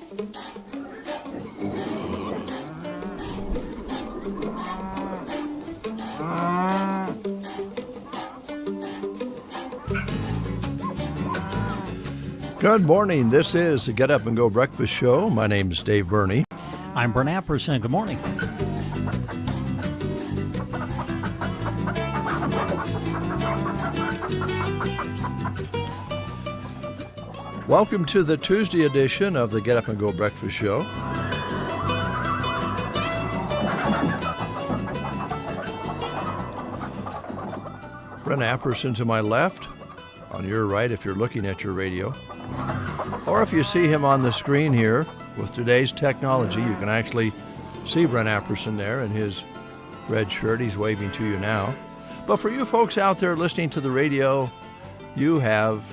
Good morning. This is the Get Up and Go Breakfast Show. My name is Dave Burney. I'm Brent Apperson. Good morning. Welcome to the Tuesday edition of the Get Up and Go Breakfast Show. Brent Apperson to my left, on your right if you're looking at your radio. Or if you see him on the screen here, with today's technology, you can actually see Brent Apperson there in his red shirt. He's waving to you now. But for you folks out there listening to the radio, you have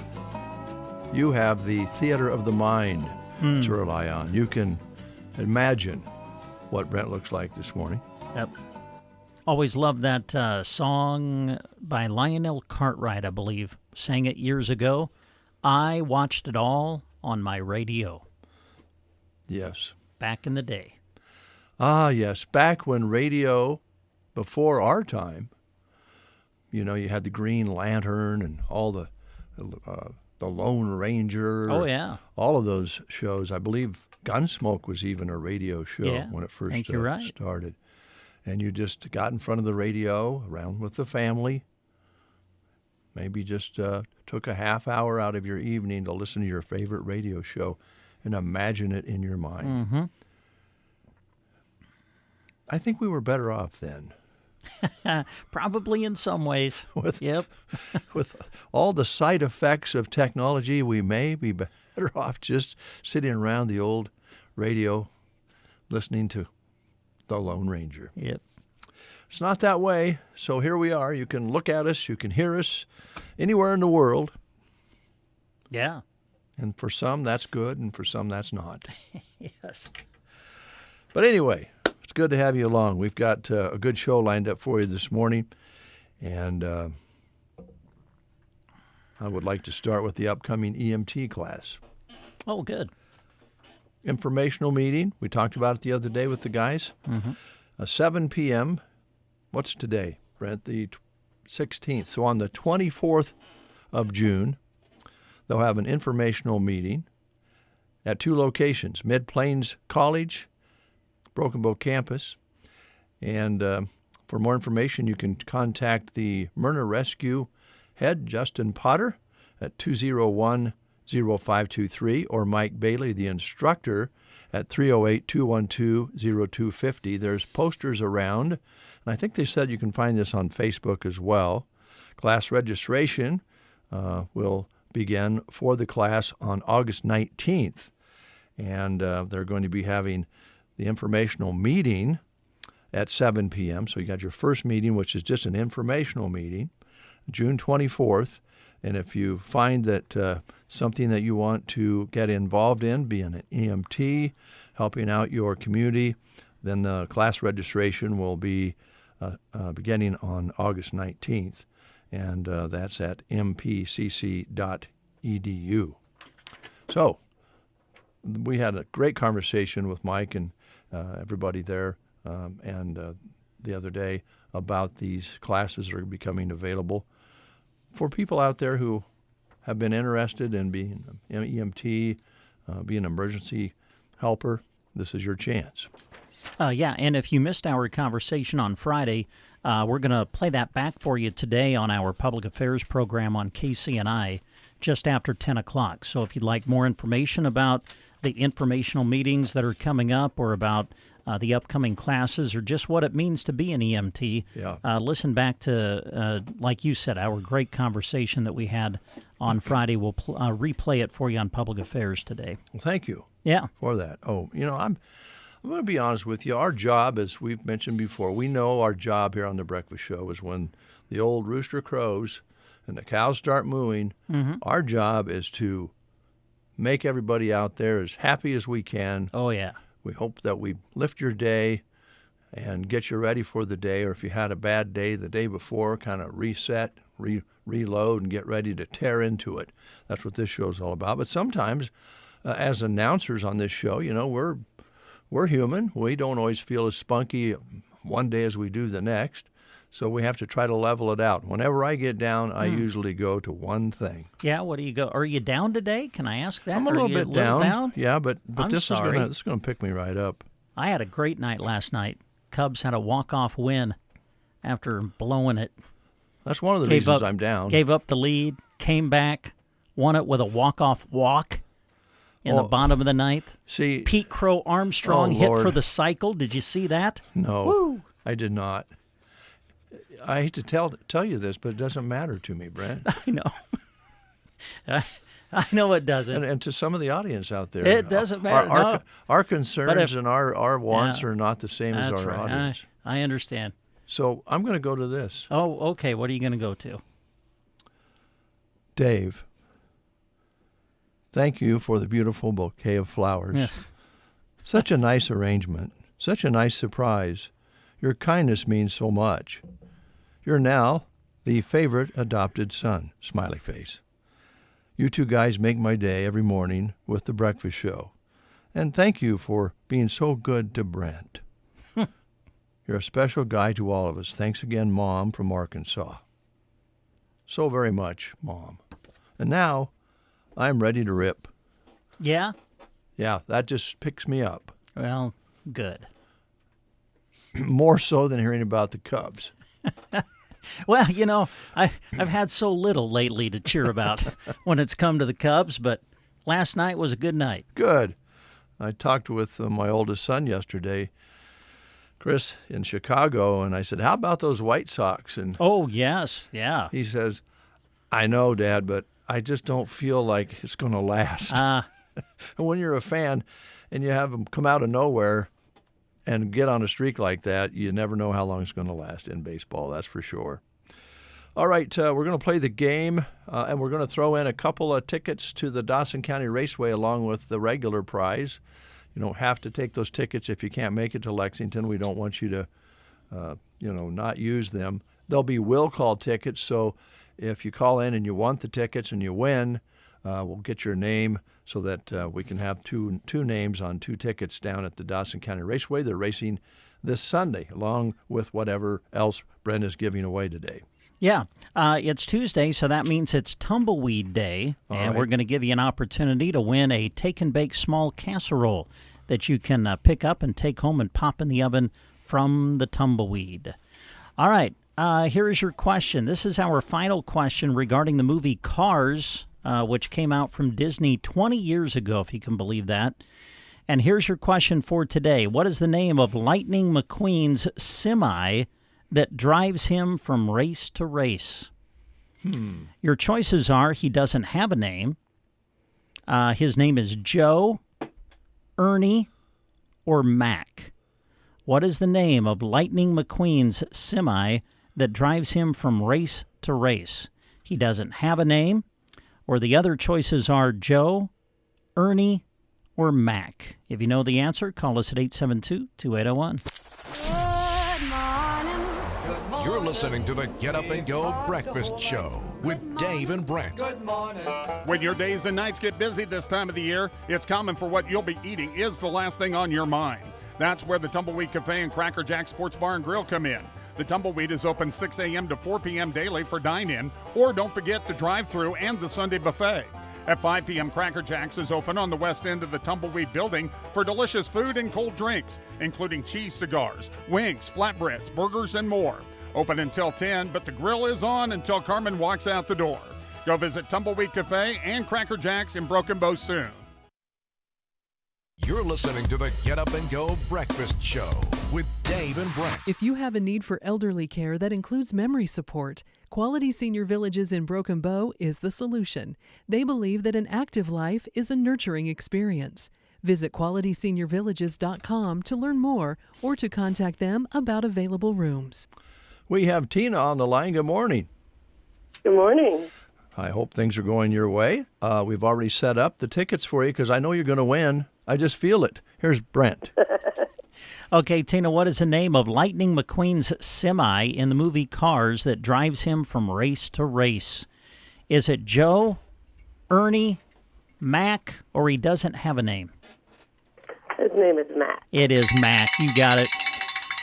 the theater of the mind to rely on. You can imagine what Brent looks like this morning. Yep. Always loved that song by Lionel Cartwright, I believe. Sang it years ago. I watched it all on my radio. Yes. Back in the day. Ah, yes. Back when radio, before our time, you had the Green Lantern and all the Lone Ranger. Oh, yeah. All of those shows. I believe Gunsmoke was even a radio show when it first started. And you just got in front of the radio, around with the family. Maybe just took a half hour out of your evening to listen to your favorite radio show and imagine it in your mind. Mm-hmm. I think we were better off then. Probably in some ways. With all the side effects of technology, we may be better off just sitting around the old radio listening to the Lone Ranger. Yep. It's not that way, so here we are. You can look at us, you can hear us anywhere in the world. Yeah. And for some, that's good, and for some, that's not. Yes. But anyway, it's good to have you along. We've got a good show lined up for you this morning, and I would like to start with the upcoming EMT class. Oh, good. Informational meeting. We talked about it the other day with the guys. 7 p.m. What's today, Brent? The 16th. So on the 24th of June, they'll have an informational meeting at two locations, Mid-Plains College, Broken Bow campus. And for more information, you can contact the Myrna Rescue head, Justin Potter, at 201-0523, or Mike Bailey, the instructor, at 308-212-0250. There's posters around, and I think they said you can find this on Facebook as well. Class registration will begin for the class on August 19th, and they're going to be having the informational meeting at 7 p.m. So you got your first meeting, which is just an informational meeting, June 24th. And if you find that something that you want to get involved in, being an EMT, helping out your community, then the class registration will be beginning on August 19th. And that's at mpcc.edu. So we had a great conversation with Mike and everybody there and the other day about these classes that are becoming available. For people out there who have been interested in being an EMT, being an emergency helper, this is your chance. And if you missed our conversation on Friday, we're going to play that back for you today on our public affairs program on KCNI just after 10 o'clock. So if you'd like more information about the informational meetings that are coming up or about the upcoming classes or just what it means to be an EMT, listen back to, like you said, our great conversation that we had on Friday. We'll replay it for you on Public Affairs today. Well, thank you for that. I'm going to be honest with you. Our job, as we've mentioned before, we know our job here on the Breakfast Show is when the old rooster crows and the cows start mooing, our job is to make everybody out there as happy as we can. Oh, yeah. We hope that we lift your day and get you ready for the day, or if you had a bad day the day before, kind of reset, reload, and get ready to tear into it. That's what this show's all about. But sometimes as announcers on this show, we're human. We don't always feel as spunky one day as we do the next. So we have to try to level it out. Whenever I get down, I usually go to one thing. Yeah, what do you go? Are you down today? Can I ask that? I'm a little bit down. Yeah, but this is gonna pick me right up. I had a great night last night. Cubs had a walk-off win after blowing it. That's one of the reasons I'm down. Gave up the lead, came back, won it with a walk-off walk in the bottom of the ninth. See, Pete Crow Armstrong hit for the cycle. Did you see that? No, Woo. I did not. I hate to tell you this, but it doesn't matter to me, Brent. I know. I know it doesn't. And to some of the audience out there, it doesn't matter. Our concerns and our wants are not the same as our audience. I understand. So I'm going to go to this. Oh, okay. What are you going to go to? Dave, thank you for the beautiful bouquet of flowers. Yes. Such a nice arrangement. Such a nice surprise. Your kindness means so much. You're now the favorite adopted son. Smiley face. You two guys make my day every morning with the breakfast show. And thank you for being so good to Brent. You're a special guy to all of us. Thanks again, Mom from Arkansas. So very much, Mom. And now, I'm ready to rip. Yeah? Yeah, that just picks me up. Well, good. More so than hearing about the Cubs. Well, I've had so little lately to cheer about when it's come to the Cubs, but last night was a good night. Good. I talked with my oldest son yesterday, Chris, in Chicago, and I said, how about those White Sox? And oh, yes, yeah. He says, I know, Dad, but I just don't feel like it's going to last. And when you're a fan and you have them come out of nowhere and get on a streak like that, you never know how long it's going to last in baseball, that's for sure. All right, we're going to play the game, and we're going to throw in a couple of tickets to the Dawson County Raceway along with the regular prize. You don't have to take those tickets if you can't make it to Lexington. We don't want you to, not use them. They'll be will call tickets, so if you call in and you want the tickets and you win, we'll get your name so that we can have two names on 2 tickets down at the Dawson County Raceway. They're racing this Sunday, along with whatever else Brent is giving away today. Yeah, it's Tuesday, so that means it's Tumbleweed Day, and we're going to give you an opportunity to win a take-and-bake small casserole that you can pick up and take home and pop in the oven from the Tumbleweed. All right, here is your question. This is our final question regarding the movie Cars, which came out from Disney 20 years ago, if you can believe that. And here's your question for today. What is the name of Lightning McQueen's semi that drives him from race to race? Your choices are he doesn't have a name, his name is Joe, Ernie, or Mac. What is the name of Lightning McQueen's semi that drives him from race to race? He doesn't have a name, or the other choices are Joe, Ernie, or Mac. If you know the answer, call us at 872-2801. You're listening to the Get Up and Go Breakfast Show with Dave and Brent. Good morning. When your days and nights get busy this time of the year, it's common for what you'll be eating is the last thing on your mind. That's where the Tumbleweed Cafe and Cracker Jack Sports Bar and Grill come in. The Tumbleweed is open 6 a.m. to 4 p.m. daily for dine-in, or don't forget the drive-thru and the Sunday buffet. At 5 p.m., Cracker Jack's is open on the west end of the Tumbleweed building for delicious food and cold drinks, including cheese cigars, wings, flatbreads, burgers, and more. Open until 10, but the grill is on until Carmen walks out the door. Go visit Tumbleweed Cafe and Cracker Jack's in Broken Bow soon. You're listening to the Get Up and Go Breakfast Show with Dave and Brent. If you have a need for elderly care that includes memory support, Quality Senior Villages in Broken Bow is the solution. They believe that an active life is a nurturing experience. Visit QualitySeniorVillages.com to learn more or to contact them about available rooms. We have Tina on the line. Good morning. Good morning. I hope things are going your way. We've already set up the tickets for you because I know you're going to win. I just feel it. Here's Brent. Okay, Tina, what is the name of Lightning McQueen's semi in the movie Cars that drives him from race to race? Is it Joe, Ernie, Mac, or he doesn't have a name? His name is Matt. It is Mac. You got it.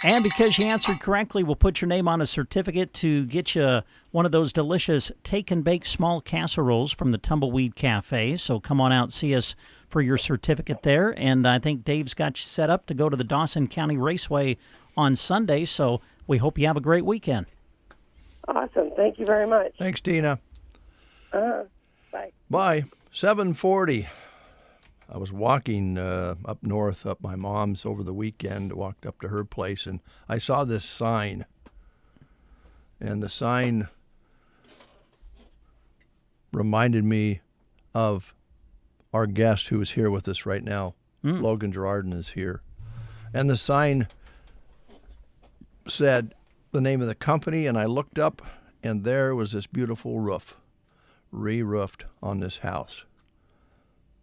And because you answered correctly, we'll put your name on a certificate to get you one of those delicious take-and-bake small casseroles from the Tumbleweed Cafe. So come on out and see us for your certificate there. And I think Dave's got you set up to go to the Dawson County Raceway on Sunday. So we hope you have a great weekend. Awesome. Thank you very much. Thanks, Tina. Bye. Bye. 7:40. I was walking up north, up my mom's over the weekend, walked up to her place, and I saw this sign. And the sign reminded me of our guest who is here with us right now. Logan Girardin is here. And the sign said the name of the company, and I looked up, and there was this beautiful roof, re-roofed on this house.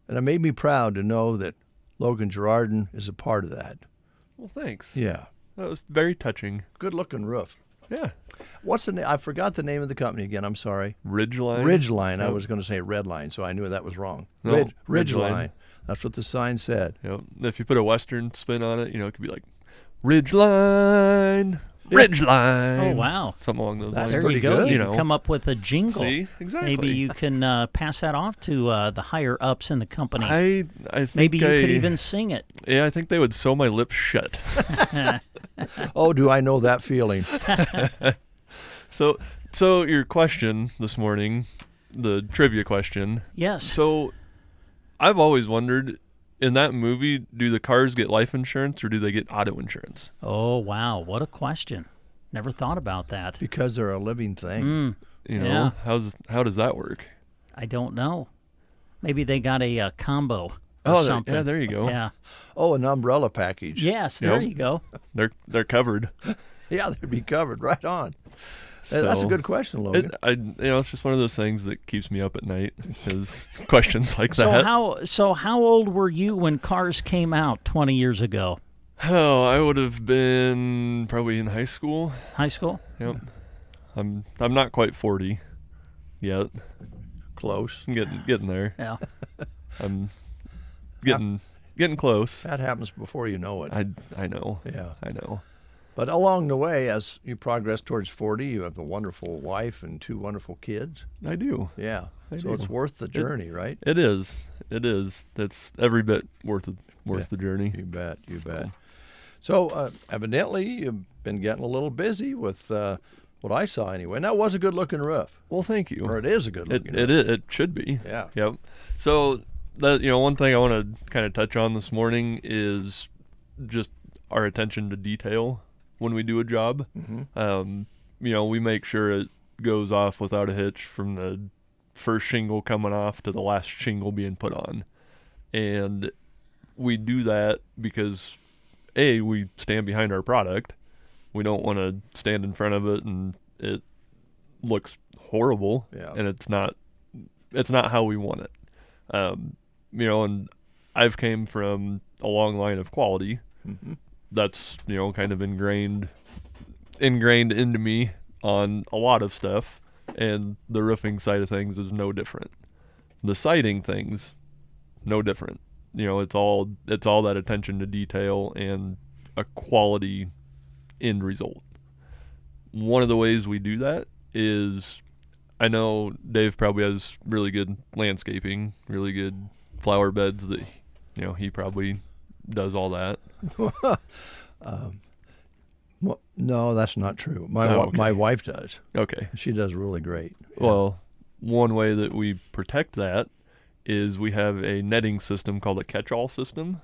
And it made me proud to know that Logan Girardin is a part of that. Well, thanks. Yeah. That was very touching. Good-looking roof. Yeah. What's the name? I forgot the name of the company again. I'm sorry. Ridgeline. Ridgeline. I Yep. was going to say Redline, so I knew that was wrong. No, Ridgeline. Ridgeline. That's what the sign said. Yep. If you put a Western spin on it, it could be like Ridgeline. Ridgeline. Oh, wow. Something along those That's lines. There pretty you go. good. You can come up with a jingle. See? Exactly. Maybe you can pass that off to the higher-ups in the company. I think Maybe you could even sing it. Yeah, I think they would sew my lips shut. Oh, do I know that feeling? So your question this morning, the trivia question. Yes. So I've always wondered, in that movie, do the cars get life insurance or do they get auto insurance? Oh, wow. What a question. Never thought about that. Because they're a living thing. Yeah. How does that work? I don't know. Maybe they got a combo or Oh, something. yeah, there you go. Yeah. Oh, an umbrella package. Yes, there Yep. you go. They're covered. Yeah, they'd be covered right on. That's a So, good question, Logan. It's just one of those things that keeps me up at night, is questions like So that. how old were you when cars came out 20 years ago? Oh, I would have been probably in high school. High school? Yep. I'm not quite 40 yet. Close. I'm getting there. Yeah. I'm getting close. That happens before you know it. I know. Yeah. I know. But along the way, as you progress towards 40, you have a wonderful wife and 2 wonderful kids. I do. Yeah. I So do. it's worth the journey, right? It is. That's every bit worth the journey. You bet. You bet. So evidently, you've been getting a little busy with what I saw anyway. And that was a good-looking roof. Well, thank you. Or it is a good-looking roof. It should be. Yeah. Yep. So that one thing I want to kind of touch on this morning is just our attention to detail when we do a job. Mm-hmm. We make sure it goes off without a hitch from the first shingle coming off to the last shingle being put on. And we do that because, A, we stand behind our product. We don't want to stand in front of it and it looks horrible. Yeah. And it's not how we want it. And I've came from a long line of quality. Mm-hmm. That's kind of ingrained into me on a lot of stuff, and the roofing side of things is no different. The siding things, no different. It's all that attention to detail and a quality end result. One of the ways we do that is, I know Dave probably has really good landscaping, really good flower beds that he probably does all that. Well, no, that's not true. Okay. My wife does. Okay. She does really great. Yeah. Well, one way that we protect that is we have a netting system called a catch-all system.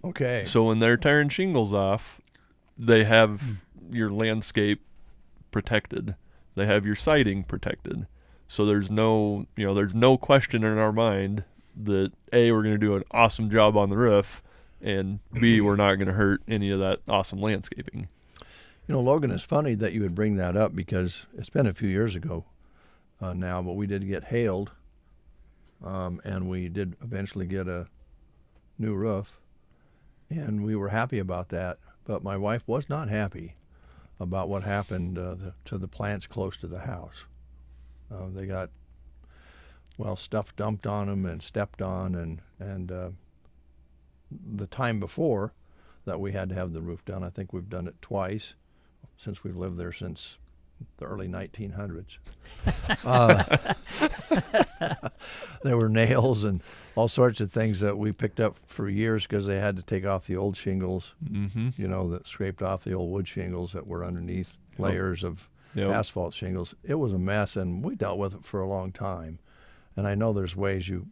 Okay. So when they're tearing shingles off, they have your landscape protected. They have your siding protected. So there's no question in our mind that A, we're going to do an awesome job on the roof, and B, we're not going to hurt any of that awesome landscaping. Logan, it's funny that you would bring that up because it's been a few years ago now, but we did get hailed, and we did eventually get a new roof, and we were happy about that. But my wife was not happy about what happened to the plants close to the house. They got stuff dumped on them and stepped on, and the time before that we had to have the roof done, I think we've done it twice since we've lived there since the early 1900s. There were nails and all sorts of things that we picked up for years because they had to take off the old shingles, that scraped off the old wood shingles that were underneath layers of asphalt shingles. It was a mess, and we dealt with it for a long time. And I know there's ways you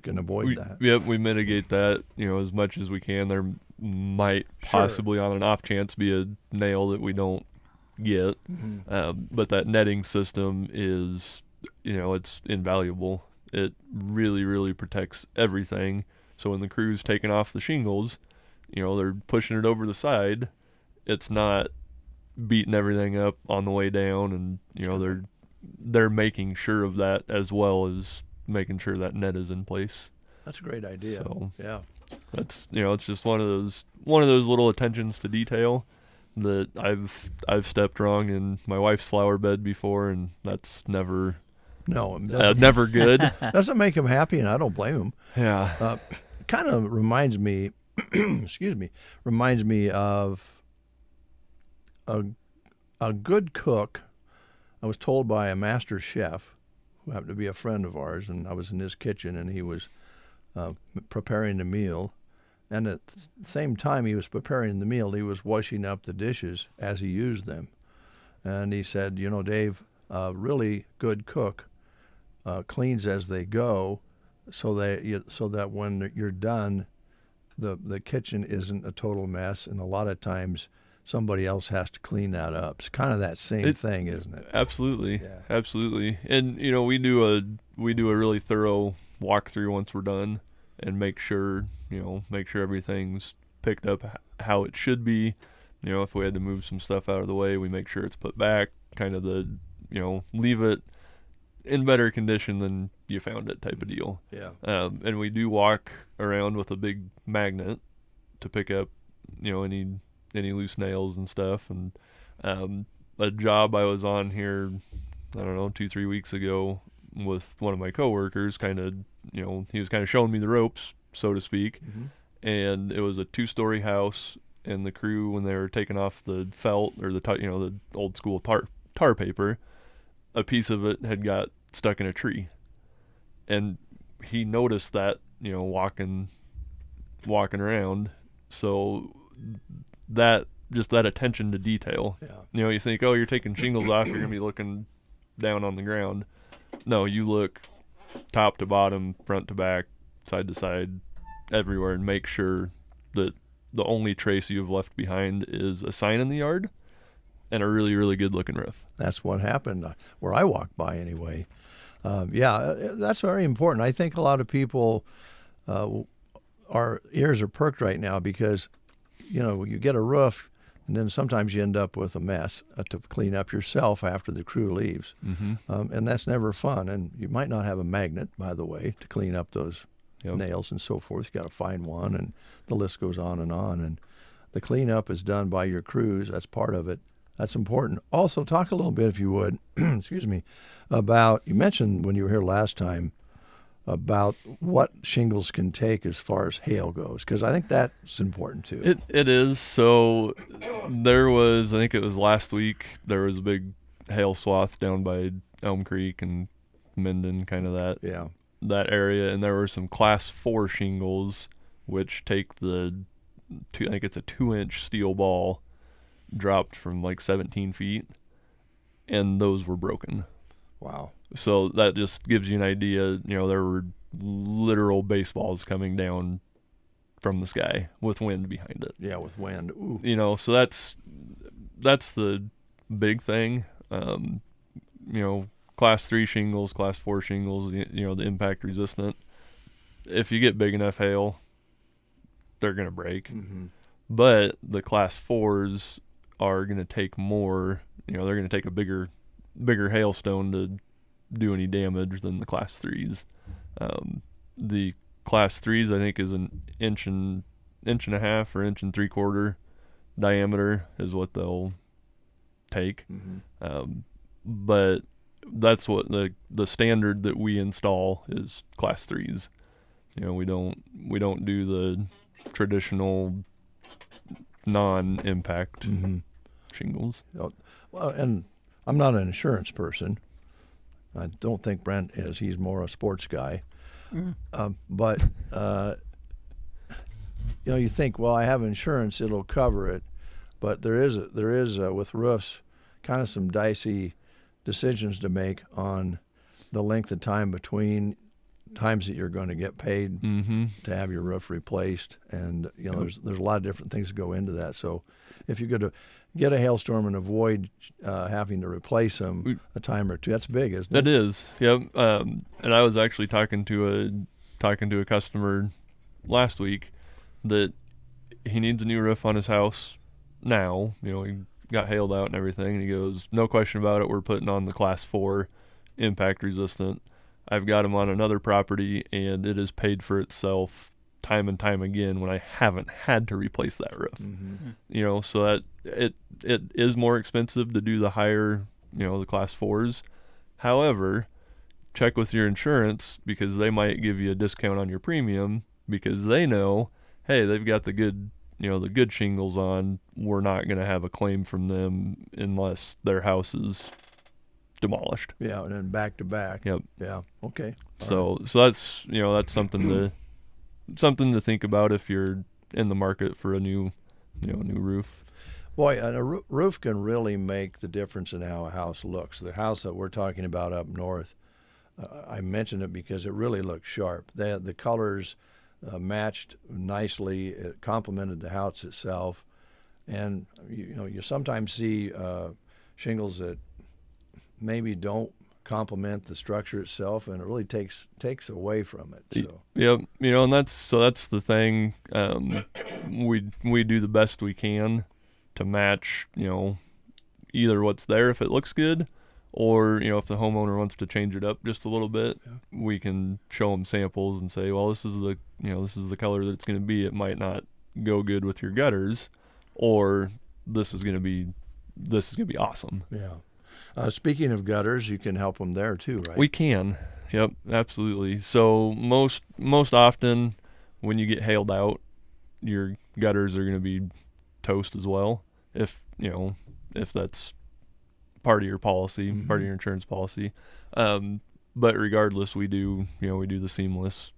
can avoid that. Yep, we mitigate that, as much as we can. There might possibly, on an off chance, be a nail that we don't get. But that netting system is, it's invaluable. It really, really protects everything. So when the crew's taking off the shingles, they're pushing it over the side. It's not beating everything up on the way down, and they're making sure of that, as well as making sure that net is in place. That's a great idea. So yeah, that's it's just one of those little attentions to detail that I've stepped wrong in my wife's flower bed before, and that's never never good. Doesn't make him happy, and I don't blame him. Yeah. Kind of reminds me, reminds me of a good cook. I was told by a master chef who happened to be a friend of ours, and I was in his kitchen, and he was preparing the meal. And at the same time he was preparing the meal, he was washing up the dishes as he used them. And he said, Dave, a really good cook cleans as they go, so that when you're done, the kitchen isn't a total mess. And a lot of times somebody else has to clean that up. It's kind of that same thing, isn't it? Absolutely, absolutely. And we do a really thorough walkthrough once we're done, and make sure everything's picked up how it should be. If we had to move some stuff out of the way, we make sure it's put back. Kind of leave it in better condition than you found it type of deal. Yeah. And we do walk around with a big magnet to pick up any loose nails and stuff. And a job I was on here, I don't know, 2-3 weeks ago with one of my coworkers, kind of, he was kind of showing me the ropes, so to speak. And it was a 2-story house, and the crew, when they were taking off the felt or the old school tar paper, a piece of it had got stuck in a tree. And he noticed that, walking around. So that attention to detail. Yeah. You think, oh, you're taking shingles off, you're going to be looking down on the ground. No, you look top to bottom, front to back, side to side, everywhere, and make sure that the only trace you've left behind is a sign in the yard and a really, really good looking roof. That's what happened where I walked by anyway. That's very important. I think a lot of people, our ears are perked right now because, you get a roof, and then sometimes you end up with a mess to clean up yourself after the crew leaves. And that's never fun. And you might not have a magnet, by the way, to clean up those nails and so forth. You got to find one, and the list goes on. And the cleanup is done by your crews. That's part of it. That's important. Also, talk a little bit, if you would, excuse me, about, you mentioned when you were here last time, about what shingles can take as far as hail goes, because I think that's important too. It is. So there was, I think it was last week, there was a big hail swath down by Elm Creek and Minden, kind of that area, and there were some class 4 shingles, which take I think it's a 2-inch steel ball, dropped from like 17 feet, and those were broken. Wow. So that just gives you an idea, there were literal baseballs coming down from the sky with wind behind it. Yeah, with wind. Ooh. So that's the big thing. Class 3 shingles, class 4 shingles, the impact resistant. If you get big enough hail, they're going to break. But the class 4s are going to take more, they're going to take a bigger hailstone to do any damage than the class 3s. The class 3s, I think, is an inch and a half or 1 3/4 diameter is what they'll take. But that's what the standard that we install is class 3s. We don't do the traditional non-impact shingles. Well, and I'm not an insurance person. I don't think Brent is. He's more a sports guy. But you think, well, I have insurance, it'll cover it. But there is with roofs kind of some dicey decisions to make on the length of time between times that you're going to get paid to have your roof replaced, and there's a lot of different things that go into that. So if you're going to get a hailstorm and avoid having to replace them a time or two, that's big, isn't it? It is, yep. And I was actually talking to a customer last week that he needs a new roof on his house now. He got hailed out and everything, and he goes, no question about it, we're putting on the class 4 impact resistant. I've got him on another property, and it has paid for itself time and time again when I haven't had to replace that roof. So that it is more expensive to do the higher, the class 4s. However, check with your insurance, because they might give you a discount on your premium, because they know, hey, they've got the good shingles on. We're not going to have a claim from them unless their house is demolished. Yeah, and then back to back. Yep. Yeah. Okay. So that's that's something to think about if you're in the market for a new roof. Boy, and a roof can really make the difference in how a house looks. The house that we're talking about up north, I mentioned it because it really looks sharp. The colors matched nicely. It complemented the house itself, and you sometimes see shingles that maybe don't complement the structure itself, and it really takes away from it. So yep, and that's the thing. We do the best we can to match either what's there if it looks good, or if the homeowner wants to change it up just a little bit, we can show them samples and say, well, this is the color that it's going to be. It might not go good with your gutters, or this is going to be awesome. Yeah. Speaking of gutters, you can help them there too, right? We can. Yep, absolutely. So most often when you get hailed out, your gutters are going to be toast as well. If that's part of your policy, part of your insurance policy. But regardless, we do the seamless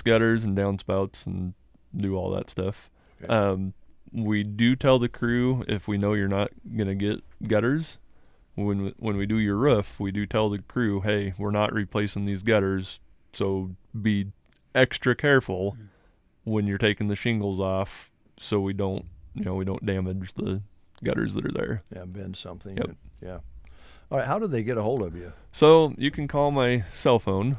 gutters and downspouts and do all that stuff. Okay. We do tell the crew, if we know you're not going to get gutters, when we do your roof, we do tell the crew, hey, we're not replacing these gutters, so be extra careful when you're taking the shingles off, so we don't damage the gutters that are there. Yeah, bend something. Yep. Yeah. All right, how do they get a hold of you? So you can call my cell phone,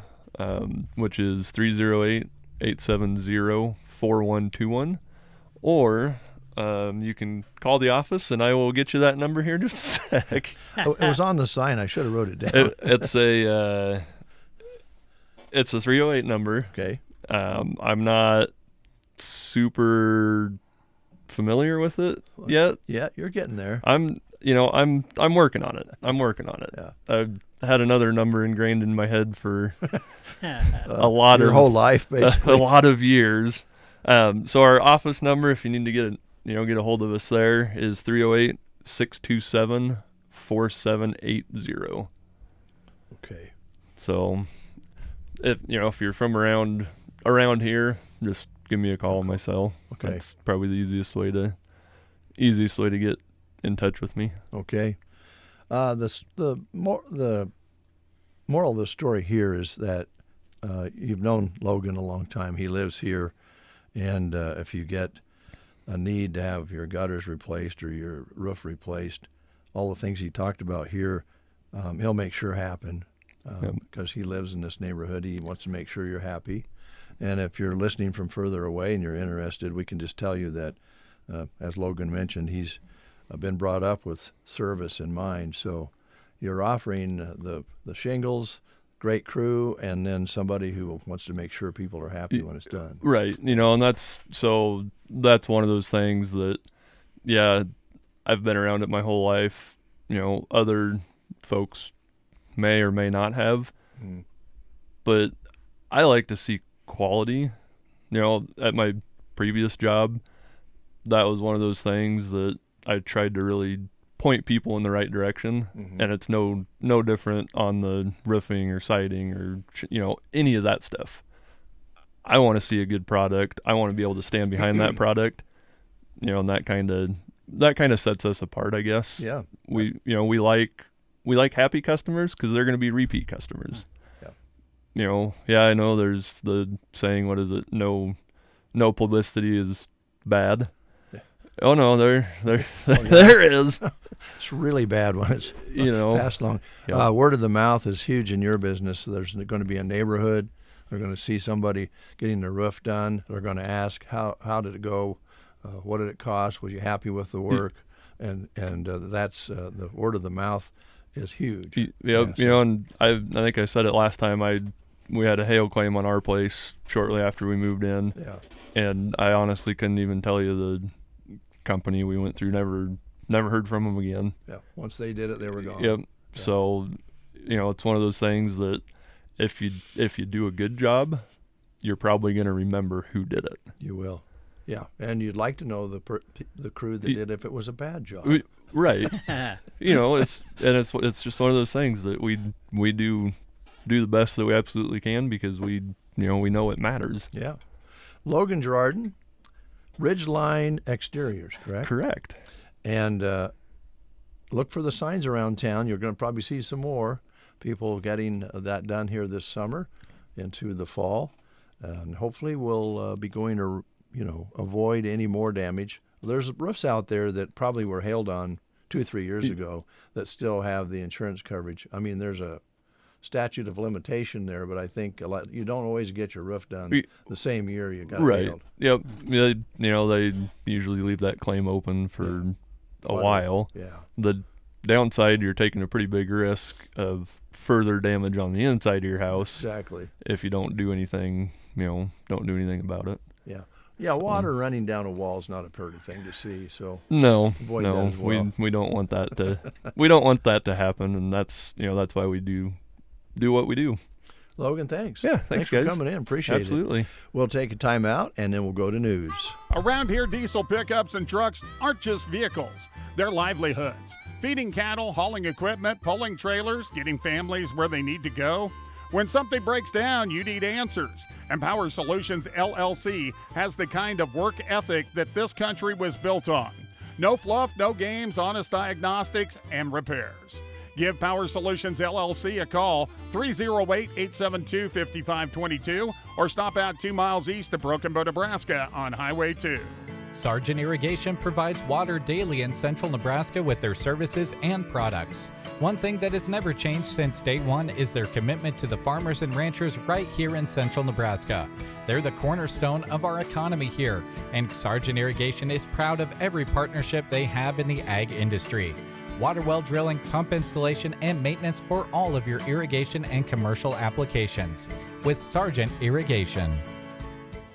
which is 308-870-4121, or you can call the office, and I will get you that number here in just a sec. It was on the sign. I should have wrote it down. It's a 308 number. Okay. I'm not super familiar with it yet. Yeah, you're getting there. I'm working on it. Yeah. I've had another number ingrained in my head for a lot your of whole life, basically. a lot of years. So our office number, if you need to get a hold of us there, is 308-627-4780. Okay. So if you're from around here, just give me a call on my cell. Okay. That's probably the easiest way to get in touch with me. Okay. The moral of the story here is that you've known Logan a long time. He lives here, and if you get a need to have your gutters replaced or your roof replaced, all the things he talked about here, he'll make sure happen because he lives in this neighborhood. He wants to make sure you're happy. And if you're listening from further away and you're interested, we can just tell you that, as Logan mentioned, he's been brought up with service in mind. So you're offering the shingles, great crew, and then somebody who wants to make sure people are happy when it's done. Right. And that's one of those things that, yeah, I've been around it my whole life. Other folks may or may not have. But I like to see quality. You know, at my previous job, that was one of those things that I tried to really point people in the right direction, and it's no different on the roofing or siding or, you know, any of that stuff. I want to see a good product. I want to be able to stand behind that product, you know, and that kind of sets us apart, I guess. Yeah. We like happy customers because they're going to be repeat customers. Yeah. You know, yeah, I know there's the saying, what is it? No publicity is bad. Oh no, there is. It's really bad when it's You know, passed along. Yeah. Word of the mouth is huge in your business. There's going to be a neighborhood. They're going to see somebody getting their roof done. They're going to ask, how did it go? What did it cost? Was you happy with the work? And that's the word of the mouth is huge. Yep. Yeah, You know, and I think I said it last time. We had a hail claim on our place shortly after we moved in. Yeah. And I honestly couldn't even tell you the company we went through. Never heard from them again. Yeah. Once they did it, they were gone. Yep. Yeah. So, you know, it's one of those things that if you do a good job, you're probably going to remember who did it. You will. Yeah. And you'd like to know the crew that did if it was a bad job. Right. You know, it's just one of those things that we do the best that we absolutely can because we know it matters. Yeah. Logan Girardin, Ridgeline Exteriors, correct? Correct. And look for the signs around town. You're going to probably see some more people getting that done here this summer into the fall. And hopefully we'll be going to, avoid any more damage. There's roofs out there that probably were hailed on 2 or 3 years ago that still have the insurance coverage. I mean, there's a statute of limitation there, but I think you don't always get your roof done the same year you got it hailed. Yep. Yeah, they usually leave that claim open for a while. Yeah. The downside, you're taking a pretty big risk of further damage on the inside of your house. Exactly. If you don't do anything, don't do anything about it. Yeah. Yeah, water running down a wall is not a pretty thing to see. So no, avoid that as well. we don't want that to happen, and that's why we do what we do. Logan, thanks. Yeah, thanks guys. for coming in. Appreciate Absolutely. it. We'll take a time out, and then we'll go to news. Around here, diesel pickups and trucks aren't just vehicles. They're livelihoods. Feeding cattle, hauling equipment, pulling trailers, getting families where they need to go. When something breaks down, you need answers. And Power Solutions LLC has the kind of work ethic that this country was built on. No fluff, no games, honest diagnostics, and repairs. Give Power Solutions LLC a call, 308-872-5522, or stop out 2 miles east of Broken Bow, Nebraska on Highway 2. Sargent Irrigation provides water daily in central Nebraska with their services and products. One thing that has never changed since day one is their commitment to the farmers and ranchers right here in central Nebraska. They're the cornerstone of our economy here, and Sargent Irrigation is proud of every partnership they have in the ag industry. Water well drilling, pump installation, and maintenance for all of your irrigation and commercial applications with Sargent Irrigation.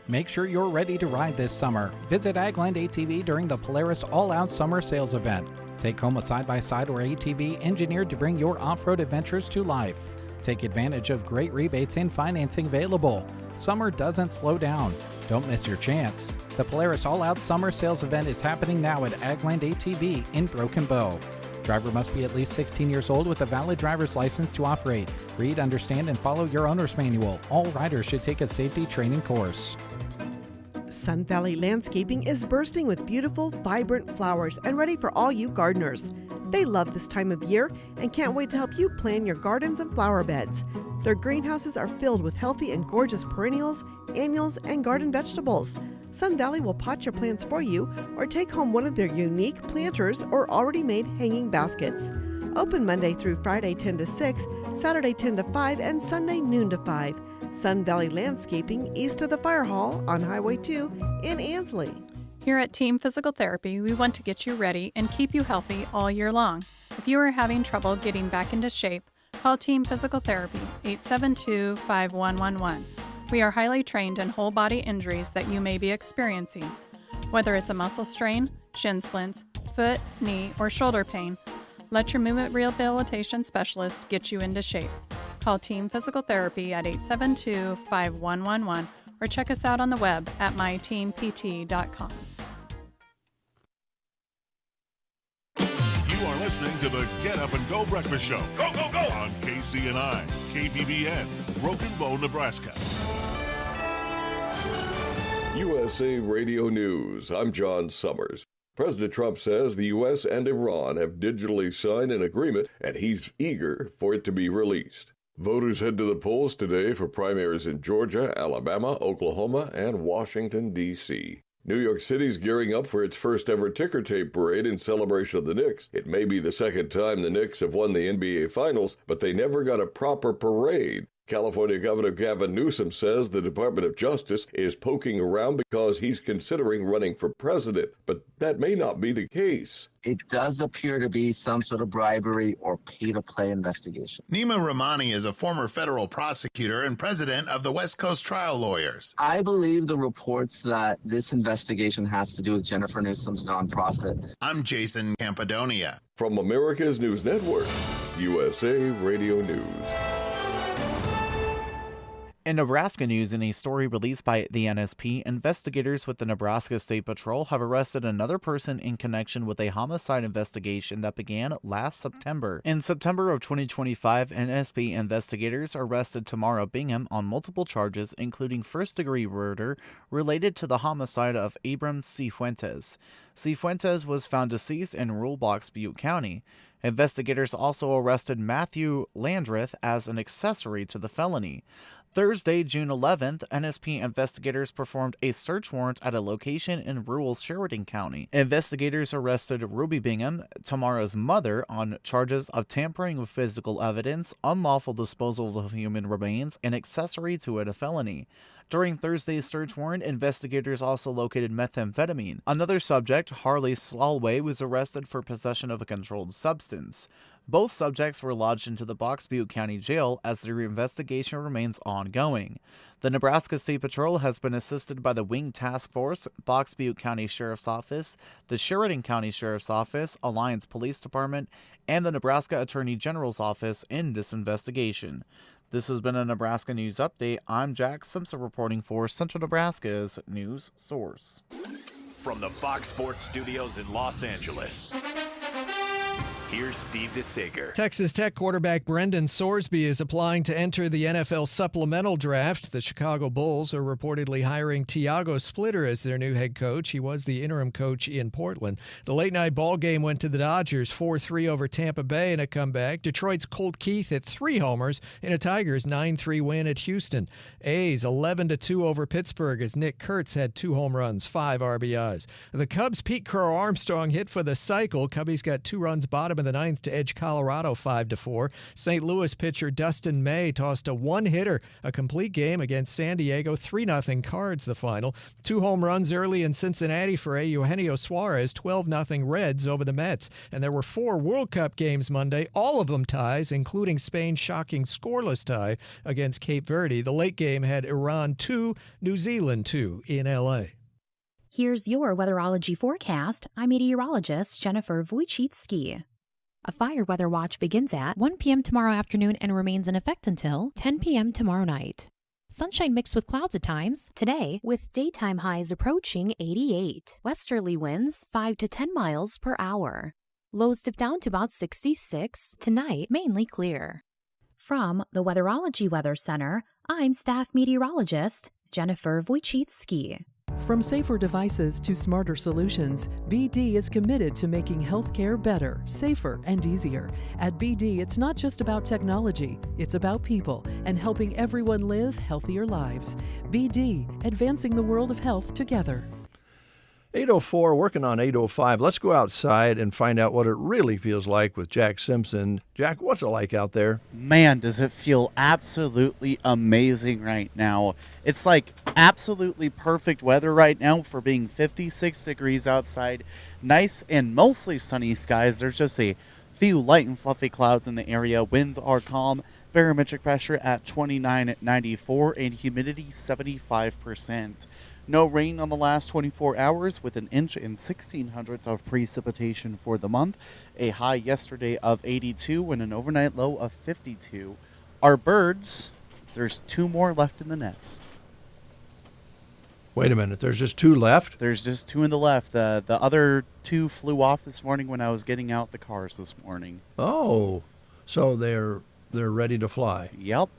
Make sure you're ready to ride this summer. Visit Agland ATV during the Polaris All-Out Summer Sales Event. Take home a side-by-side or ATV engineered to bring your off-road adventures to life. Take advantage of great rebates and financing available. Summer doesn't slow down. Don't miss your chance. The Polaris All-Out Summer Sales Event is happening now at Agland ATV in Broken Bow. Driver must be at least 16 years old with a valid driver's license to operate. Read, understand, and follow your owner's manual. All riders should take a safety training course. Sun Valley Landscaping is bursting with beautiful, vibrant flowers and ready for all you gardeners. They love this time of year and can't wait to help you plan your gardens and flower beds. Their greenhouses are filled with healthy and gorgeous perennials, annuals, and garden vegetables. Sun Valley will pot your plants for you or take home one of their unique planters or already made hanging baskets. Open Monday through Friday 10 to 6, Saturday 10 to 5, and Sunday noon to 5. Sun Valley Landscaping, east of the Fire Hall on Highway 2 in Ansley. Here at Team Physical Therapy, we want to get you ready and keep you healthy all year long. If you are having trouble getting back into shape, call Team Physical Therapy, 872-5111. We are highly trained in whole body injuries that you may be experiencing. Whether it's a muscle strain, shin splints, foot, knee, or shoulder pain, Let your movement rehabilitation specialist get you into shape. Call Team Physical Therapy at 872-5111 or check us out on the web at myteampt.com. You are listening to the Get Up and Go Breakfast Show. Go, go, go! On KCNI, KBBN, Broken Bow, Nebraska. USA Radio News. I'm John Summers. President Trump says the U.S. and Iran have digitally signed an agreement, and he's eager for it to be released. Voters head to the polls today for primaries in Georgia, Alabama, Oklahoma, and Washington, D.C. New York City's gearing up for its first ever ticker tape parade in celebration of the Knicks. It may be the second time the Knicks have won the NBA Finals, but they never got a proper parade. California Governor Gavin Newsom says the Department of Justice is poking around because he's considering running for president, but that may not be the case. It does appear to be some sort of bribery or pay-to-play investigation. Nima Rahmani is a former federal prosecutor and president of the West Coast Trial Lawyers. I believe the reports that this investigation has to do with Jennifer Newsom's nonprofit. I'm Jason Campadonia. From America's News Network, USA Radio News. In Nebraska news, in a story released by the NSP, investigators with the Nebraska State Patrol have arrested another person in connection with a homicide investigation that began last September. In September of 2025, NSP investigators arrested Tamara Bingham on multiple charges, including first-degree murder related to the homicide of Abram Cifuentes. Cifuentes was found deceased in rural Box Butte County. Investigators also arrested Matthew Landreth as an accessory to the felony. Thursday, June 11th, NSP investigators performed a search warrant at a location in rural Sheridan County. Investigators arrested Ruby Bingham, Tamara's mother, on charges of tampering with physical evidence, unlawful disposal of human remains, and accessory to a felony. During Thursday's search warrant, investigators also located methamphetamine. Another subject, Harley Slallway, was arrested for possession of a controlled substance. Both subjects were lodged into the Box Butte County Jail as their investigation remains ongoing. The Nebraska State Patrol has been assisted by the Wing Task Force, Box Butte County Sheriff's Office, the Sheridan County Sheriff's Office, Alliance Police Department, and the Nebraska Attorney General's Office in this investigation. This has been a Nebraska News Update. I'm Jack Simpson reporting for Central Nebraska's news source. From the Fox Sports Studios in Los Angeles, here's Steve DeSager. Texas Tech quarterback Brendan Sorsby is applying to enter the NFL supplemental draft. The Chicago Bulls are reportedly hiring Tiago Splitter as their new head coach. He was the interim coach in Portland. The late-night ball game went to the Dodgers 4-3 over Tampa Bay in a comeback. Detroit's Colt Keith hit 3 homers in a Tigers 9-3 win at Houston. A's 11-2 over Pittsburgh as Nick Kurtz had 2 home runs, 5 RBIs. The Cubs' Pete Crow Armstrong hit for the cycle. Cubbies got 2 runs bottom in the 9th to edge Colorado 5-4. St. Louis pitcher Dustin May tossed a one-hitter, a complete game against San Diego, 3-0 Cards the final. 2 home runs early in Cincinnati for Eugenio Suarez, 12-0 Reds over the Mets. And there were 4 World Cup games Monday, all of them ties, including Spain's shocking scoreless tie against Cape Verde. The late game had Iran 2, New Zealand 2 in L.A. Here's your weatherology forecast. I'm meteorologist Jennifer Wojcicki. A fire weather watch begins at 1 p.m. tomorrow afternoon and remains in effect until 10 p.m. tomorrow night. Sunshine mixed with clouds at times today, with daytime highs approaching 88. Westerly winds 5 to 10 miles per hour. Lows dip down to about 66. Tonight, mainly clear. From the Weatherology Weather Center, I'm staff meteorologist Jennifer Wojcicki. From safer devices to smarter solutions, BD is committed to making healthcare better, safer, and easier. At BD, it's not just about technology, it's about people and helping everyone live healthier lives. BD, advancing the world of health together. 8:04, working on 8:05. Let's go outside and find out what it really feels like with Jack Simpson. Jack, what's it like out there? Man, does it feel absolutely amazing right now. It's like absolutely perfect weather right now for being 56 degrees outside. Nice and mostly sunny skies. There's just a few light and fluffy clouds in the area. Winds are calm. Barometric pressure at 29 at 94 and humidity 75%. No rain on the last 24 hours with an inch and 1600ths of precipitation for the month. A high yesterday of 82 and an overnight low of 52. Our birds, there's 2 more left in the nest. Wait a minute. There's just 2 left? There's just 2 in the left. The other 2 flew off this morning when I was getting out the cars this morning. Oh, so they're ready to fly. Yep.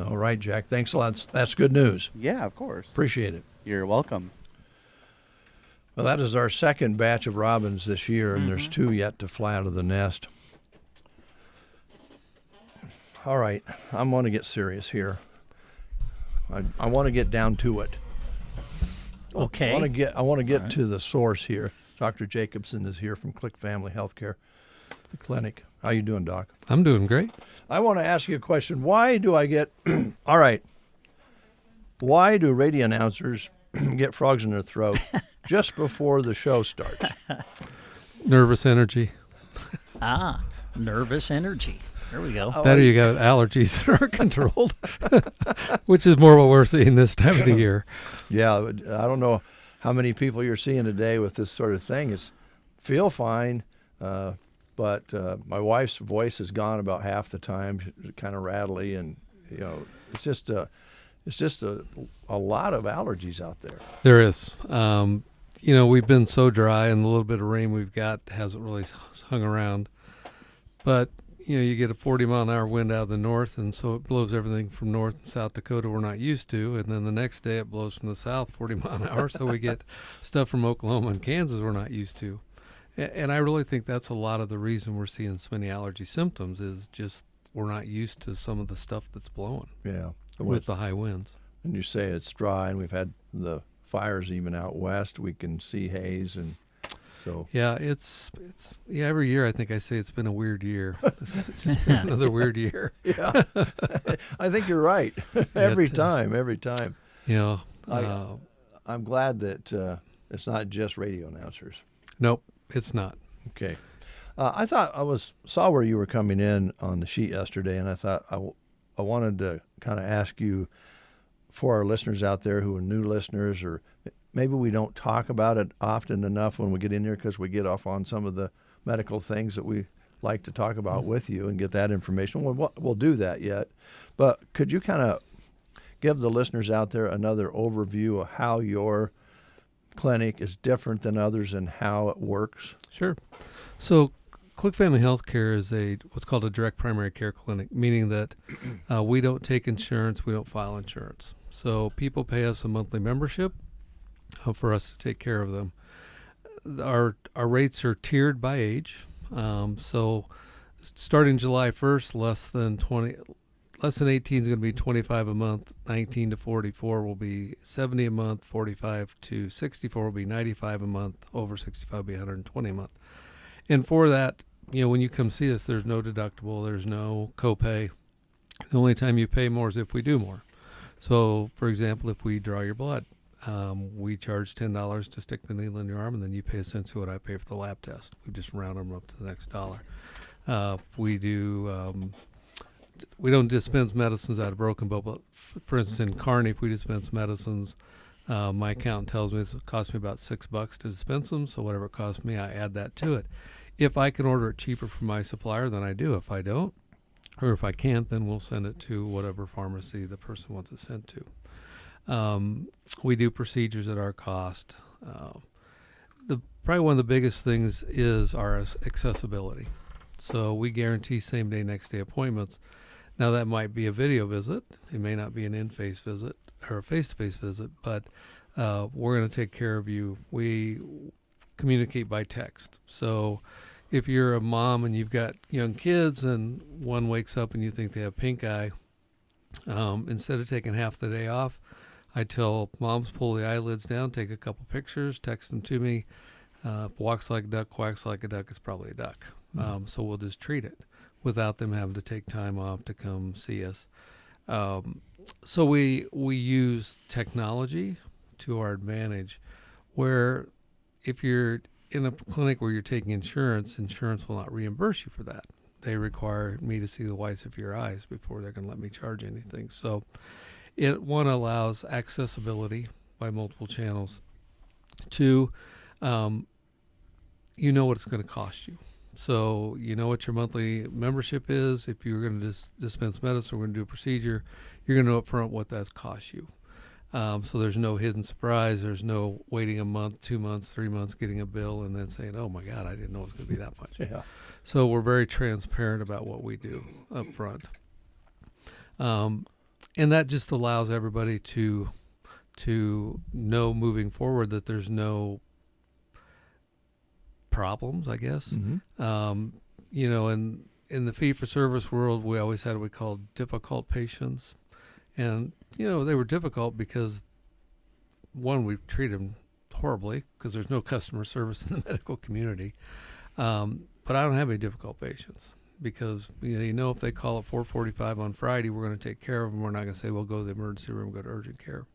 All right, Jack. Thanks a lot. That's good news. Yeah, of course. Appreciate it. You're welcome. Well, that is our second batch of robins this year, and there's 2 yet to fly out of the nest. All right, I'm going to get serious here. I want to get down to it. Okay. I want to get to the source here. Dr. Jacobson is here from Click Family Healthcare, the clinic. How you doing, Doc? I'm doing great. I want to ask you a question. Why do I get all right? Why do radio announcers get frogs in their throat just before the show starts? Nervous energy. Nervous energy. There we go. Better you got allergies that are controlled, which is more what we're seeing this time of the year. Yeah, I don't know how many people you're seeing today with this sort of thing. It's feel fine, but my wife's voice is gone about half the time. She's kind of rattly, and it's just a lot of allergies out there. There is. We've been so dry, and the little bit of rain we've got hasn't really hung around. But you get a 40-mile-an-hour wind out of the north, and so it blows everything from North and South Dakota we're not used to, and then the next day it blows from the south 40-mile-an-hour, so we get stuff from Oklahoma and Kansas we're not used to. And I really think that's a lot of the reason we're seeing so many allergy symptoms is just we're not used to some of the stuff that's blowing. Yeah, with the high winds. And you say it's dry, and we've had the fires even out west. We can see haze, and so yeah, it's every year I think I say it's been a weird year. It's just been another weird year. Yeah, I think you're right. every time. I'm glad that it's not just radio announcers. Nope, it's not. Okay. I thought saw where you were coming in on the sheet yesterday, and I thought I wanted to kind of ask you, for our listeners out there who are new listeners, or maybe we don't talk about it often enough when we get in here because we get off on some of the medical things that we like to talk about with you and get that information. We'll do that yet. But could you kind of give the listeners out there another overview of how your clinic is different than others and how it works? Sure. So Click Family Healthcare is what's called a direct primary care clinic, meaning that we don't take insurance, we don't file insurance. So people pay us a monthly membership for us to take care of them. Our rates are tiered by age. So starting July 1st, less than 18 is going to be $25 a month. 19 to 44 will be $70 a month. 45 to 64 will be $95 a month. Over 65 will be $120 a month. And for that, when you come see us, there's no deductible, there's no copay. The only time you pay more is if we do more. So, for example, if we draw your blood, we charge $10 to stick the needle in your arm, and then you pay essentially what I pay for the lab test. We just round them up to the next dollar. We don't dispense medicines out of Broken Bow, but for instance, in Kearney, if we dispense medicines, my accountant tells me it costs me about $6 to dispense them, so whatever it costs me, I add that to it. If I can order it cheaper from my supplier, then I do. If I don't, or if I can't, then we'll send it to whatever pharmacy the person wants it sent to. We do procedures at our cost. Probably one of the biggest things is our accessibility. So we guarantee same-day, next-day appointments. Now, that might be a video visit. It may not be an in-face visit or a face-to-face visit, but we're going to take care of you. We communicate by text. So if you're a mom and you've got young kids and one wakes up and you think they have pink eye, instead of taking half the day off, I tell moms, pull the eyelids down, take a couple pictures, text them to me. Walks like a duck, quacks like a duck, it's probably a duck. So we'll just treat it without them having to take time off to come see us. So we use technology to our advantage, where if you're in a clinic where you're taking insurance will not reimburse you for that. They require me to see the whites of your eyes before they're going to let me charge anything. So it allows accessibility by multiple channels. 2, you know what it's going to cost you. So you know what your monthly membership is. If you're going to dispense medicine, we're going to do a procedure, you're going to know up front what that costs you. So there's no hidden surprise. There's no waiting a month, 2 months, 3 months, getting a bill, and then saying, oh, my God, I didn't know it was going to be that much. Yeah. So we're very transparent about what we do up front. And that just allows everybody to know moving forward that there's no problems, I guess. You know, in the fee-for-service world, we always had what we called difficult patients. And, you know, they were difficult because, one, we treat them horribly because there's no customer service in the medical community. But I don't have any difficult patients because, you know, if they call at 4:45 on Friday, we're going to take care of them. We're not going to say, well, go to the emergency room, go to urgent care.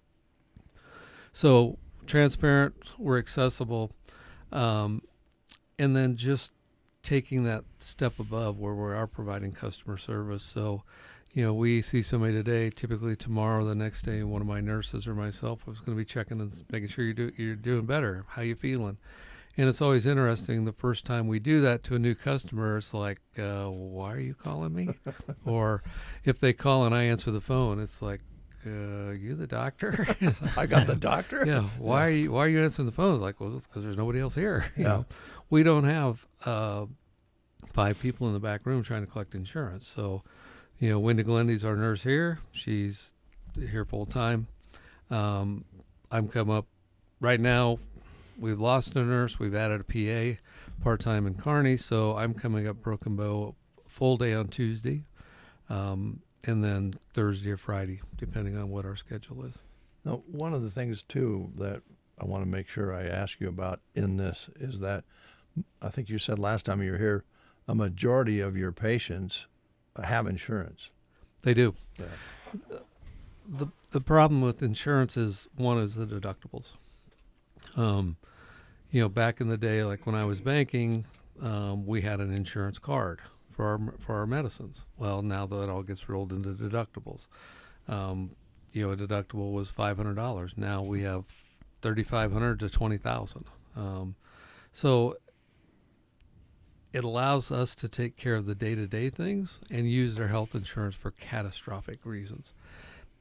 So transparent, we're accessible. And then just taking that step above where we are providing customer service. So, you know, we see somebody today, typically tomorrow, the next day, one of my nurses or myself was going to be checking and making sure you're doing better. How you feeling? And it's always interesting. The first time we do that to a new customer, it's like, why are you calling me? Or if they call and I answer the phone, it's like, you the doctor? I got the doctor? Yeah. Why are you answering the phone? It's like, well, it's because there's nobody else here. You know, we don't have 5 people in the back room trying to collect insurance. So, you know, Wendy Glendy's our nurse here. She's here full time. I'm come up right now. We've lost a nurse. We've added a PA part-time in Kearney. So I'm coming up Broken Bow full day on Tuesday. And then Thursday or Friday, depending on what our schedule is. Now, one of the things, too, that I want to make sure I ask you about in this is that I think you said last time you were here, a majority of your patients have insurance. They do. Yeah. The problem with insurance is, one is the deductibles. You know, back in the day, like when I was banking, we had an insurance card for our medicines. Well, now that all gets rolled into deductibles. You know, a deductible was $500. Now we have $3,500 to $20,000. So it allows us to take care of the day-to-day things and use their health insurance for catastrophic reasons.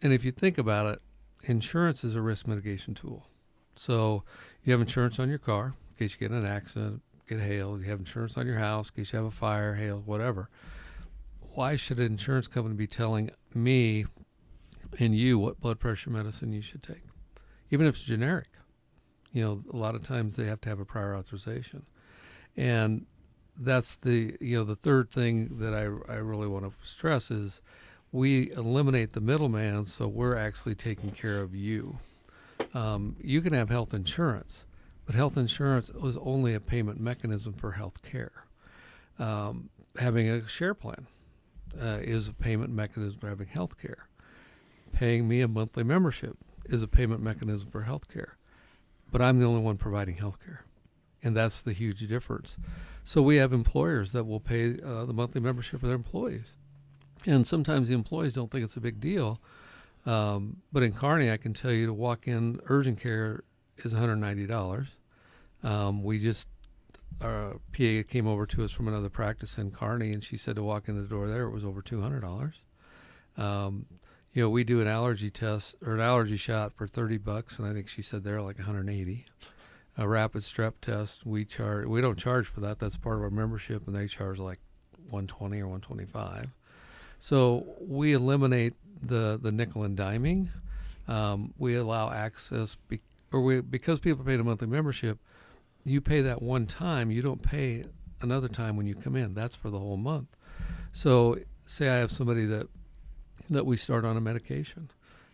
And if you think about it, insurance is a risk mitigation tool. So you have insurance on your car in case you get in an accident, get hailed. You have insurance on your house in case you have a fire, hail, whatever. Why should an insurance company be telling me and you what blood pressure medicine you should take? Even if it's generic. You know, a lot of times they have to have a prior authorization. And that's the third thing that I really want to stress is we eliminate the middleman, so we're actually taking care of you. You can have health insurance, but health insurance is only a payment mechanism for health care. Having a share plan is a payment mechanism for having health care. Paying me a monthly membership is a payment mechanism for health care. But I'm the only one providing health care. And that's the huge difference. So we have employers that will pay the monthly membership for their employees. And sometimes the employees don't think it's a big deal. But in Kearney, I can tell you to walk in urgent care is $190. Our PA came over to us from another practice in Kearney, and she said to walk in the door there, it was over $200. You know, we do an allergy test or an allergy shot for $30, and I think she said they're like $180. A rapid strep test, we don't charge for that. That's part of our membership, and they charge like $120 or $125. So we eliminate the nickel and diming. We allow access because people paid a monthly membership. You pay that one time. You don't pay another time when you come in. That's for the whole month. So say I have somebody that we start on a medication,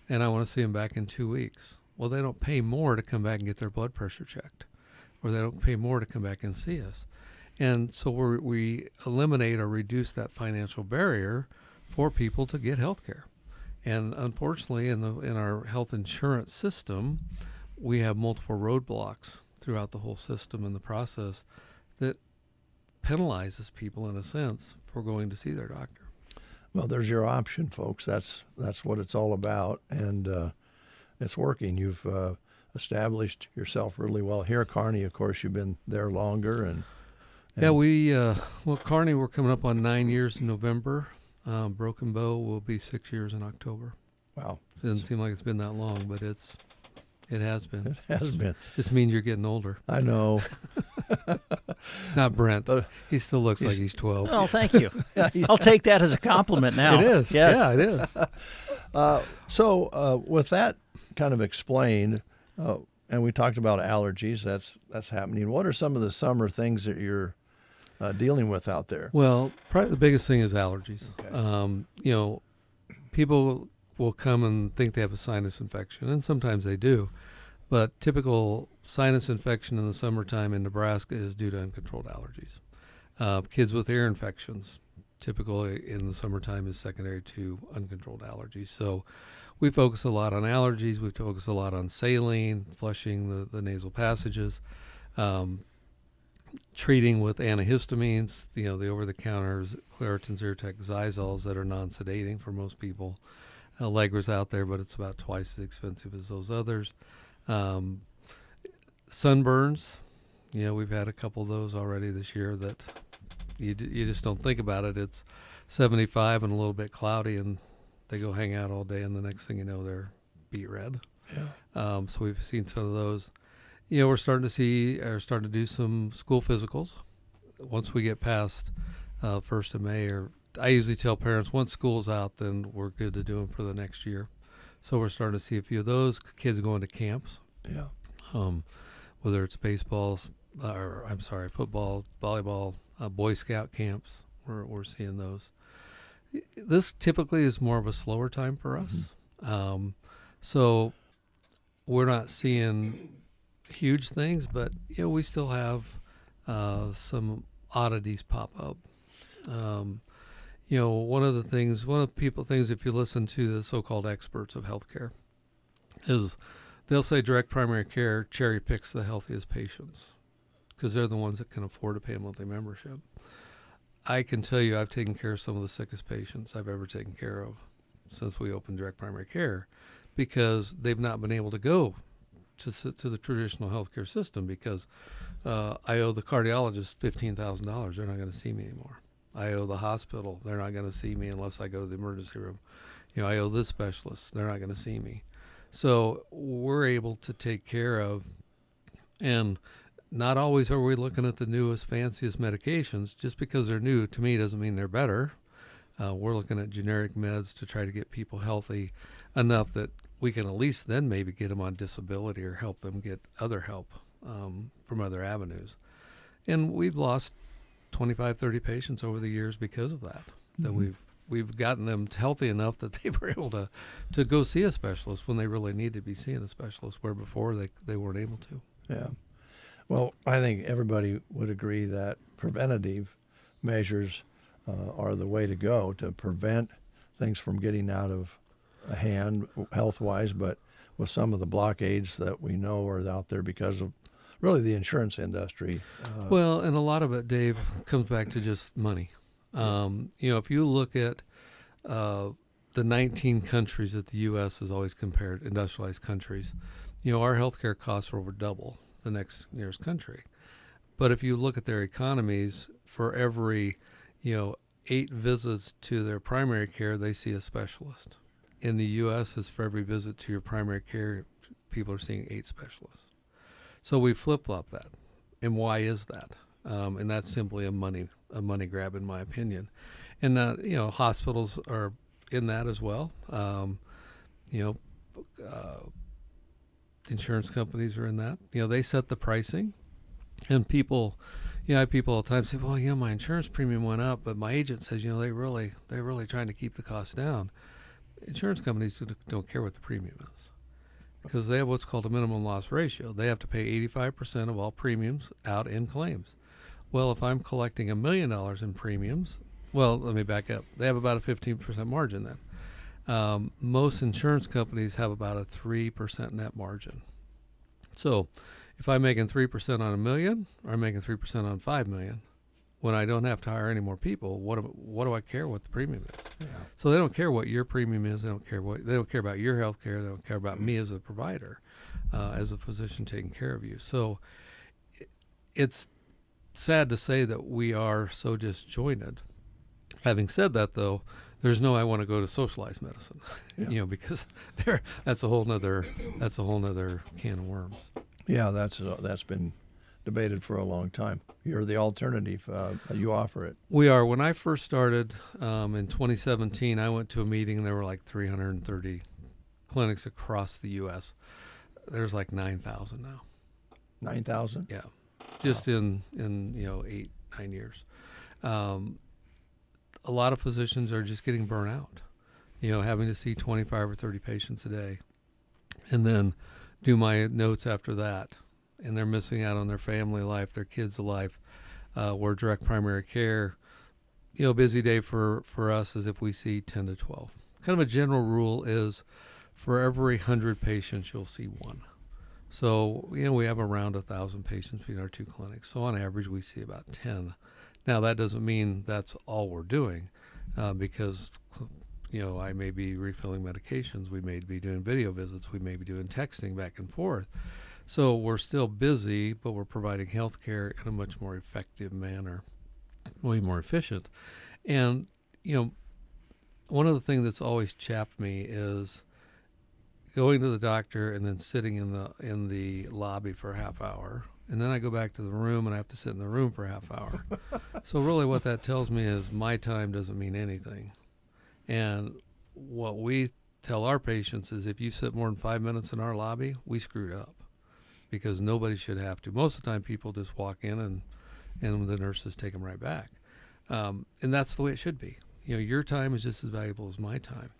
and I want to see them back in 2 weeks. Well, they don't pay more to come back and get their blood pressure checked, or they don't pay more to come back and see us. And so we eliminate or reduce that financial barrier for people to get health care. And unfortunately, in our health insurance system, we have multiple roadblocks throughout the whole system and the process that penalizes people, in a sense, for going to see their doctor. Well, there's your option, folks. That's what it's all about, and it's working. You've established yourself really well here. Kearney, of course, you've been there longer. And Yeah, Kearney, we're coming up on 9 years in November. Broken Bow will be 6 years in October. Wow. It doesn't seem like it's been that long, but it has been. It has been. Just means you're getting older. I know. Not Brent. He still looks like he's 12. Oh, thank you. I'll take that as a compliment now. It is. Yes. Yeah, it is. So with that kind of explained, and we talked about allergies, that's happening. What are some of the summer things that you're dealing with out there? Well, probably the biggest thing is allergies. Okay. People will come and think they have a sinus infection, and sometimes they do. But typical sinus infection in the summertime in Nebraska is due to uncontrolled allergies. Kids with ear infections, typically in the summertime, is secondary to uncontrolled allergies. So we focus a lot on allergies. We focus a lot on saline, flushing the nasal passages, treating with antihistamines, the over-the-counter Claritin, Zyrtec, Zyzols that are non-sedating for most people. Allegra's out there, but it's about twice as expensive as those others. Sunburns, we've had a couple of those already this year that you just don't think about it. It's 75 and a little bit cloudy, and they go hang out all day, and the next thing you know, they're beet red. Yeah. So we've seen some of those. We're starting to do some school physicals. Once we get past 1st of May, or I usually tell parents once school's out, then we're good to do them for the next year. So we're starting to see a few of those kids going to camps. Yeah. Whether it's football, volleyball, Boy Scout camps, we're seeing those. This typically is more of a slower time for us. So we're not seeing huge things, but we still have some oddities pop up. One of the things if you listen to the so-called experts of healthcare, is they'll say direct primary care cherry picks the healthiest patients because they're the ones that can afford to pay a monthly membership. I can tell you I've taken care of some of the sickest patients I've ever taken care of since we opened direct primary care, because they've not been able to go to the traditional healthcare system because I owe the cardiologist $15,000. They're not going to see me anymore. I owe the hospital. They're not going to see me unless I go to the emergency room. I owe this specialist. They're not going to see me. So we're able to take care of, and not always are we looking at the newest, fanciest medications. Just because they're new, to me, doesn't mean they're better. We're looking at generic meds to try to get people healthy enough that we can at least then maybe get them on disability or help them get other help from other avenues. And we've lost 25, 30 patients over the years because of that. That we've gotten them healthy enough that they were able to go see a specialist when they really needed to be seeing a specialist, where before they weren't able to. Yeah. Well, I think everybody would agree that preventative measures are the way to go to prevent things from getting out of hand health-wise, but with some of the blockades that we know are out there because of really the insurance industry. Well, and a lot of it, Dave, comes back to just money. If you look at the 19 countries that the U.S. has always compared, industrialized countries, our healthcare costs are over double the next nearest country. But if you look at their economies, for every 8 visits to their primary care, they see a specialist. In the U.S., it's for every visit to your primary care, people are seeing 8 specialists. So we flip-flop that. And why is that? And that's simply a money grab, in my opinion. And hospitals are in that as well. Insurance companies are in that. They set the pricing, and people, I have people all the time say, well, my insurance premium went up, but my agent says, they're really trying to keep the cost down. Insurance companies don't care what the premium is, because they have what's called a minimum loss ratio. They have to pay 85% of all premiums out in claims. Well, if I'm collecting $1 million in premiums, well, let me back up. They have about a 15% margin then. Most insurance companies have about a 3% net margin. So if I'm making 3% on $1 million, or I'm making 3% on $5 million, when I don't have to hire any more people, what do I care what the premium is? So they don't care what your premium is. They don't care about your health care. They don't care about me as a provider, as a physician taking care of you. So it's sad to say that we are so disjointed. Having said that, though, there's no I want to go to socialized medicine, because that's a whole nother can of worms. Yeah, that's been debated for a long time. You're the alternative. You offer it. We are. When I first started in 2017, I went to a meeting, and there were like 330 clinics across the U.S. There's like 9,000 now. 9,000? Yeah, just in 8-9 years. A lot of physicians are just getting burnt out, having to see 25 or 30 patients a day, and then do my notes after that. And they're missing out on their family life, their kids' life. We're direct primary care. Busy day for us is if we see 10 to 12. Kind of a general rule is for every 100 patients, you'll see one. So, we have around 1,000 patients between our two clinics. So on average, we see about 10. Now, that doesn't mean that's all we're doing because, I may be refilling medications. We may be doing video visits. We may be doing texting back and forth. So we're still busy, but we're providing health care in a much more effective manner, way more efficient. And, one of the things that's always chapped me is going to the doctor and then sitting in the lobby for a half hour. And then I go back to the room and I have to sit in the room for a half hour. So really what that tells me is my time doesn't mean anything. And what we tell our patients is if you sit more than 5 minutes in our lobby, we screwed up. Because nobody should have to. Most of the time, people just walk in and the nurses take them right back. And that's the way it should be. Your time is just as valuable as my time.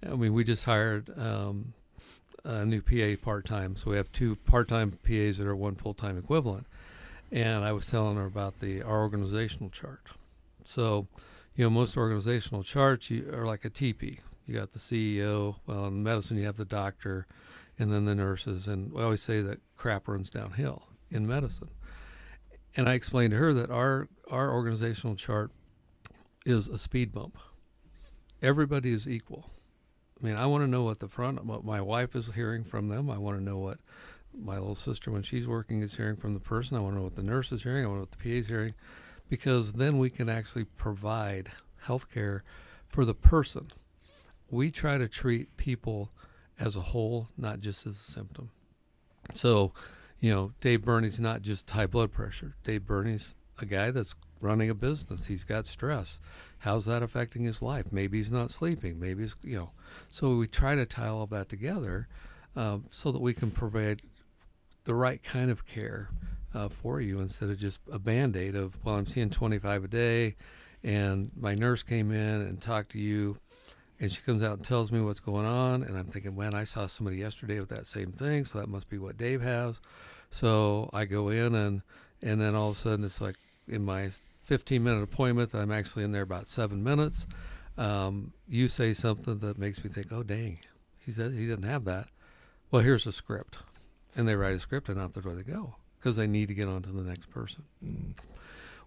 I mean, we just hired a new PA part-time. So we have 2 part-time PAs that are 1 full-time equivalent. And I was telling her about our organizational chart. So, most organizational charts are like a teepee. You got the CEO. Well, in medicine, you have the doctor, and then the nurses, and we always say that crap runs downhill in medicine. And I explained to her that our organizational chart is a speed bump. Everybody is equal. I mean, I want to know what my wife is hearing from them. I want to know what my little sister, when she's working, is hearing from the person. I want to know what the nurse is hearing. I want to know what the PA is hearing, because then we can actually provide health care for the person. We try to treat people as a whole, not just as a symptom. So, Dave Burney's not just high blood pressure. Dave Burney's a guy that's running a business. He's got stress. How's that affecting his life? Maybe he's not sleeping. Maybe he's, So we try to tie all of that together so that we can provide the right kind of care for you instead of just a Band-Aid of, well, I'm seeing 25 a day and my nurse came in and talked to you. And she comes out and tells me what's going on, and I'm thinking, man, I saw somebody yesterday with that same thing, so that must be what Dave has. So I go in, and then all of a sudden it's like in my 15-minute appointment that I'm actually in there about 7 minutes. You say something that makes me think, oh, dang, he said he didn't have that. Well, here's a script. And they write a script, and out the door they go because they need to get on to the next person.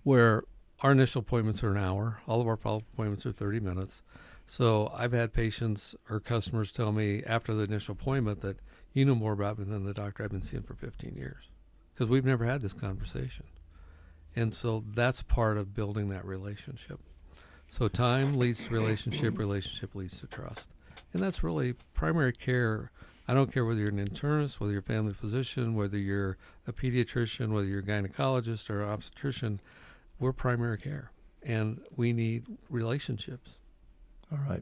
Where our initial appointments are an hour. All of our follow-up appointments are 30 minutes. So I've had patients or customers tell me after the initial appointment that you know more about me than the doctor I've been seeing for 15 years because we've never had this conversation. And so that's part of building that relationship. So time leads to relationship, relationship leads to trust. And that's really primary care. I don't care whether you're an internist, whether you're a family physician, whether you're a pediatrician, whether you're a gynecologist or an obstetrician, we're primary care. And we need relationships. All right.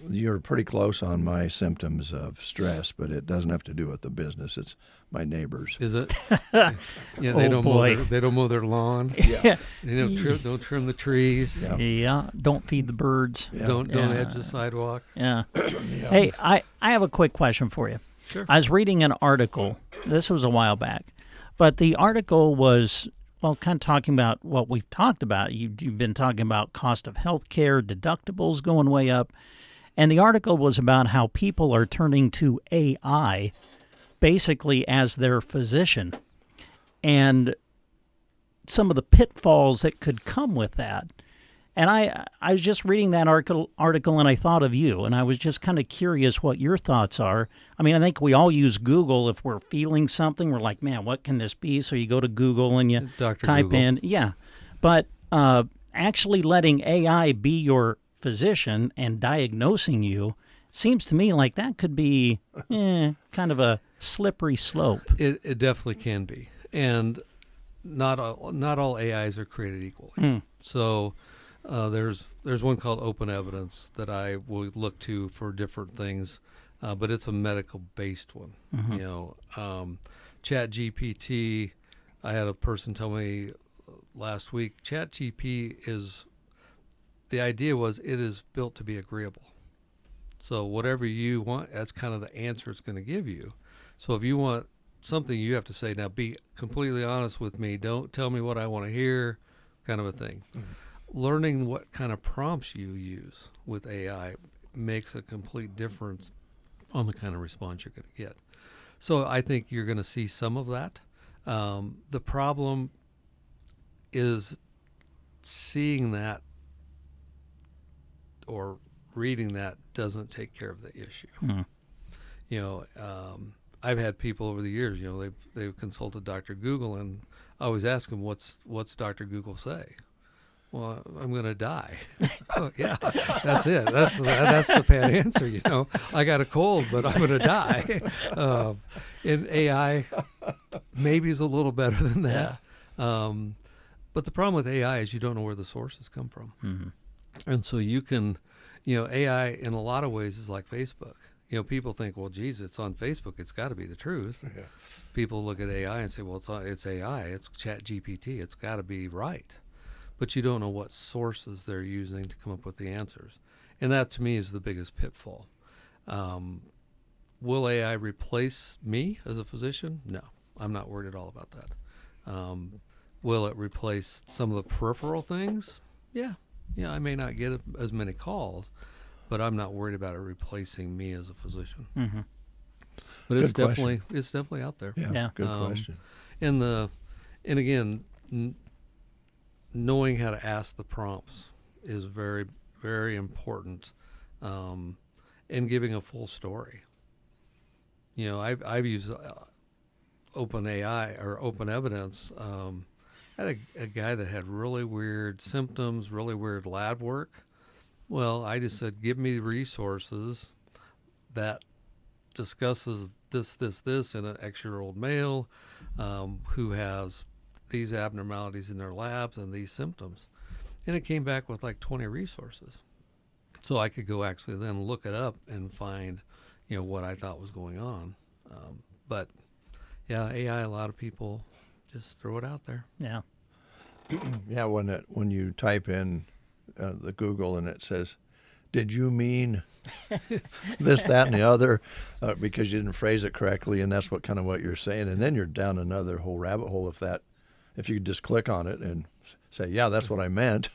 You're pretty close on my symptoms of stress, but it doesn't have to do with the business. It's my neighbors. Is it? Yeah, they don't mow their lawn. Yeah. They don't trim the trees. Yeah. Don't feed the birds. Yeah. Don't edge the sidewalk. Yeah. Hey, I have a quick question for you. Sure. I was reading an article. This was a while back, but the article was, well, kind of talking about what we've talked about. You've been talking about cost of health care, deductibles going way up. And the article was about how people are turning to AI basically as their physician and some of the pitfalls that could come with that. And I was just reading that article and I thought of you, and I was just kind of curious what your thoughts are. I mean, I think we all use Google if we're feeling something. We're like, man, what can this be? So you go to Google and you Dr. type Google. in. Yeah. But actually letting AI be your physician and diagnosing you seems to me like that could be kind of a slippery slope. It definitely can be. And not all AIs are created equally. So there's one called Open Evidence that I will look to for different things, but it's a medical based one. Chat GPT, I had a person tell me last week, Chat GPT the idea was it is built to be agreeable. So whatever you want, that's kind of the answer it's going to give you. So if you want something, you have to say, now be completely honest with me. Don't tell me what I want to hear, kind of a thing. Learning what kind of prompts you use with AI makes a complete difference on the kind of response you're going to get. So I think you're going to see some of that. The problem is seeing that or reading that doesn't take care of the issue. I've had people over the years, they've consulted Dr. Google, and I always ask them, what's Dr. Google say? Well, I'm going to die. Oh, yeah, that's it. That's the pat answer. I got a cold, but I'm going to die. And AI maybe is a little better than that. But the problem with AI is you don't know where the sources come from. And so you can, AI in a lot of ways is like Facebook. People think, well, geez, it's on Facebook. It's got to be the truth. Yeah. People look at AI and say, well, it's AI. It's Chat GPT. It's got to be right. But you don't know what sources they're using to come up with the answers. And that, to me, is the biggest pitfall. Will AI replace me as a physician? No, I'm not worried at all about that. Will it replace some of the peripheral things? Yeah, I may not get as many calls, but I'm not worried about it replacing me as a physician. But it's definitely out there. Yeah. Good question. And again, knowing how to ask the prompts is very, very important, and giving a full story. I've used Open AI or Open Evidence. I had a guy that had really weird symptoms, really weird lab work. Well, I just said, give me resources that discusses this in an X-year-old male who has these abnormalities in their labs and these symptoms. And it came back with like 20 resources. So I could go actually then look it up and find, what I thought was going on. But yeah, AI, a lot of people just throw it out there. Yeah. Yeah, when you type in the Google and it says, did you mean this, that, and the other, because you didn't phrase it correctly, and that's what you're saying, and then you're down another whole rabbit hole if you just click on it and say, yeah, that's what I meant.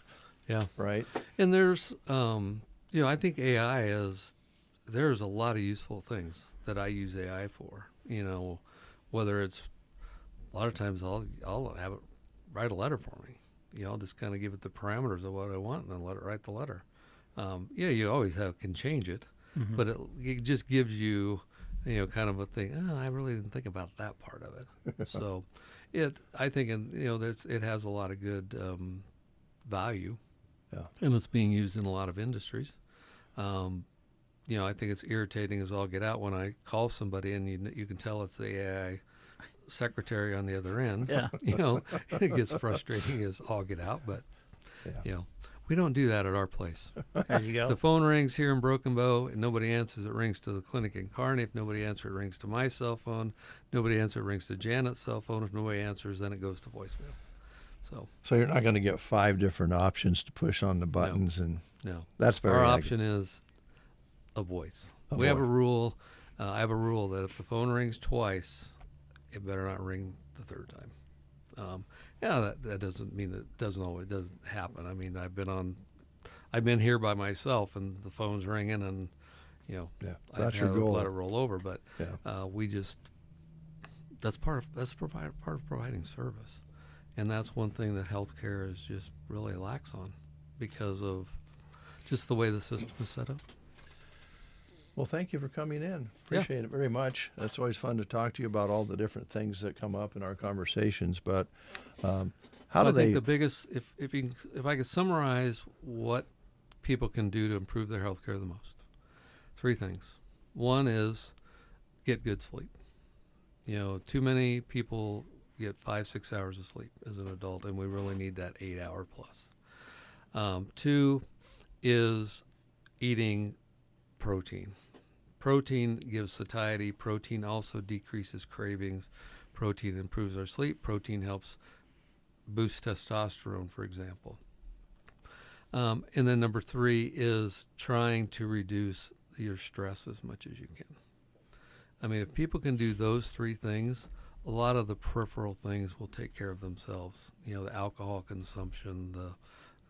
Yeah. Right. And there's, I think there's a lot of useful things that I use AI for, whether it's, a lot of times I'll have it write a letter for me. I'll just kind of give it the parameters of what I want and then let it write the letter. You always can change it, but it just gives you, kind of a thing. Oh, I really didn't think about that part of it. So I think, it has a lot of good value. Yeah. And it's being used in a lot of industries. I think it's irritating as all get out when I call somebody and you can tell it's the AI secretary on the other end. Yeah. It gets frustrating as all get out, but we don't do that at our place. There you go. The phone rings here in Broken Bow and nobody answers. It rings to the clinic in Kearney. If nobody answers, it rings to my cell phone. Nobody answers, it rings to Janet's cell phone. If nobody answers, then it goes to voicemail. So you're not going to get 5 different options to push on the buttons. No. That's very Our option is a voice. We have a rule. I have a rule that if the phone rings twice, it better not ring the third time. That doesn't mean that it doesn't happen. I mean, I've been here by myself and the phone's ringing and, that's your goal. Let it roll over. But that's part of providing service, and that's one thing that healthcare is just really lax on. because of just the way the system is set up. Well, thank you for coming in. Appreciate it very much. It's always fun to talk to you about all the different things that come up in our conversations. But how So do I they? think the biggest, if I could summarize what people can do to improve their health care the most, 3 things. One is get good sleep. Too many people get 5-6 hours of sleep as an adult, and we really need that 8-hour plus. 2 is eating protein. Protein gives satiety. Protein also decreases cravings. Protein improves our sleep. Protein helps boost testosterone, for example. And then number 3 is trying to reduce your stress as much as you can. I mean, if people can do those 3 things, a lot of the peripheral things will take care of themselves. The alcohol consumption,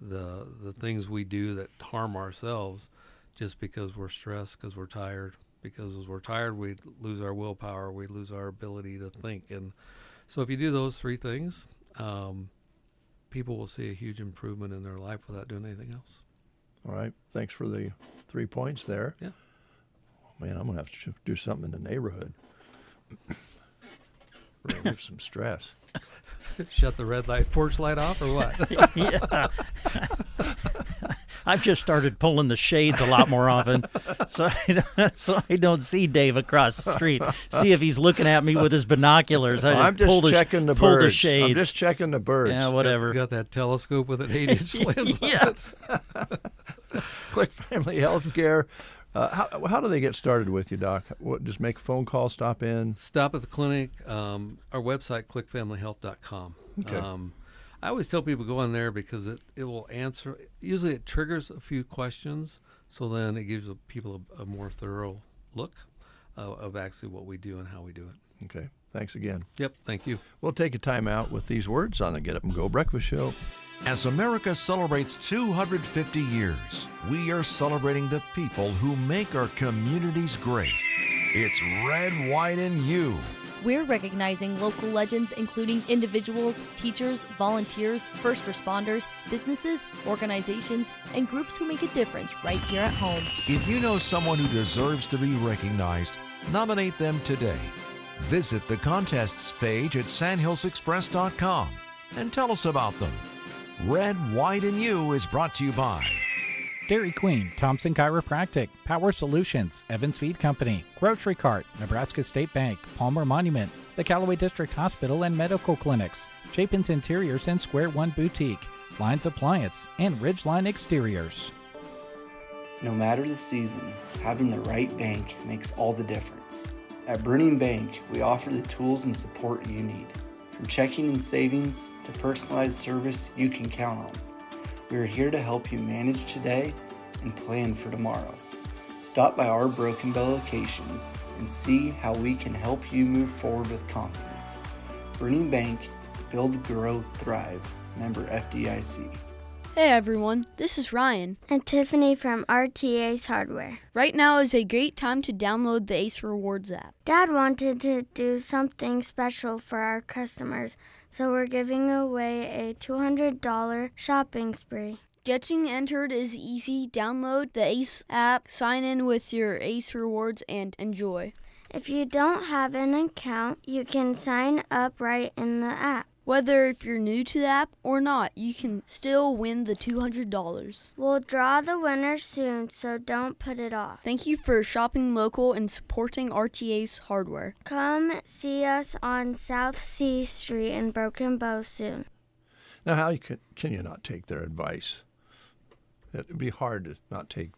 the things we do that harm ourselves just because we're stressed, because we're tired. Because as we're tired, we lose our willpower, we lose our ability to think. And so if you do those 3 things, people will see a huge improvement in their life without doing anything else. All right. Thanks for the 3 points there. Yeah. Man, I'm going to have to do something in the neighborhood. Relieve some stress. Shut the red light porch light off or what? Yeah. I've just started pulling the shades a lot more often, so I don't see Dave across the street. See if he's looking at me with his binoculars. I'm just checking the birds. Pull the shades. I'm just checking the birds. Yeah, whatever. You got that telescope with an 8-inch lens. Yes. Click Family Healthcare. How do they get started with you, Doc? Just make a phone call, stop in? Stop at the clinic. Our website, clickfamilyhealth.com. Okay. I always tell people go on there because it will answer. Usually it triggers a few questions, so then it gives people a more thorough look of actually what we do and how we do it. Okay. Thanks again. Yep. Thank you. We'll take a time out with these words on the Get Up and Go Breakfast Show. As America celebrates 250 years, we are celebrating the people who make our communities great. It's Red, White, and You. We're recognizing local legends, including individuals, teachers, volunteers, first responders, businesses, organizations, and groups who make a difference right here at home. If you know someone who deserves to be recognized, nominate them today. Visit the contests page at sandhillsexpress.com and tell us about them. Red, White, and You is brought to you by Dairy Queen, Thompson Chiropractic, Power Solutions, Evans Feed Company, Grocery Cart, Nebraska State Bank, Palmer Monument, the Callaway District Hospital and Medical Clinics, Chapin's Interiors and Square One Boutique, Lines Appliance, and Ridgeline Exteriors. No matter the season, having the right bank makes all the difference. At Burning Bank, we offer the tools and support you need. From checking and savings to personalized service you can count on. We are here to help you manage today and plan for tomorrow. Stop by our Broken Bow location and see how we can help you move forward with confidence. Burning Bank, build, grow, thrive. Member FDIC. Hey everyone, this is Ryan and Tiffany from RTA's Hardware. Right now is a great time to download the Ace Rewards app. Dad wanted to do something special for our customers, so we're giving away a $200 shopping spree. Getting entered is easy. Download the Ace app, sign in with your Ace Rewards, and enjoy. If you don't have an account, you can sign up right in the app. Whether if you're new to the app or not, you can still win the $200. We'll draw the winner soon, so don't put it off. Thank you for shopping local and supporting RTA's Hardware. Come see us on South C Street in Broken Bow soon. Now, how can you not take their advice? It would be hard to not take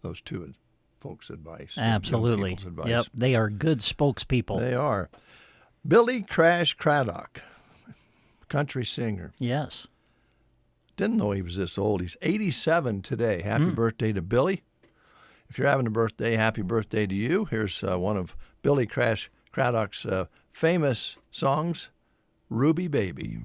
those two folks' advice. Absolutely. Young people's advice. Yep, they are good spokespeople. They are. Billy Crash Craddock, country singer. Yes. Didn't know he was this old. He's 87 today. Happy birthday to Billy. If you're having a birthday, happy birthday to you. Here's one of Billy Crash Craddock's famous songs, Ruby Baby.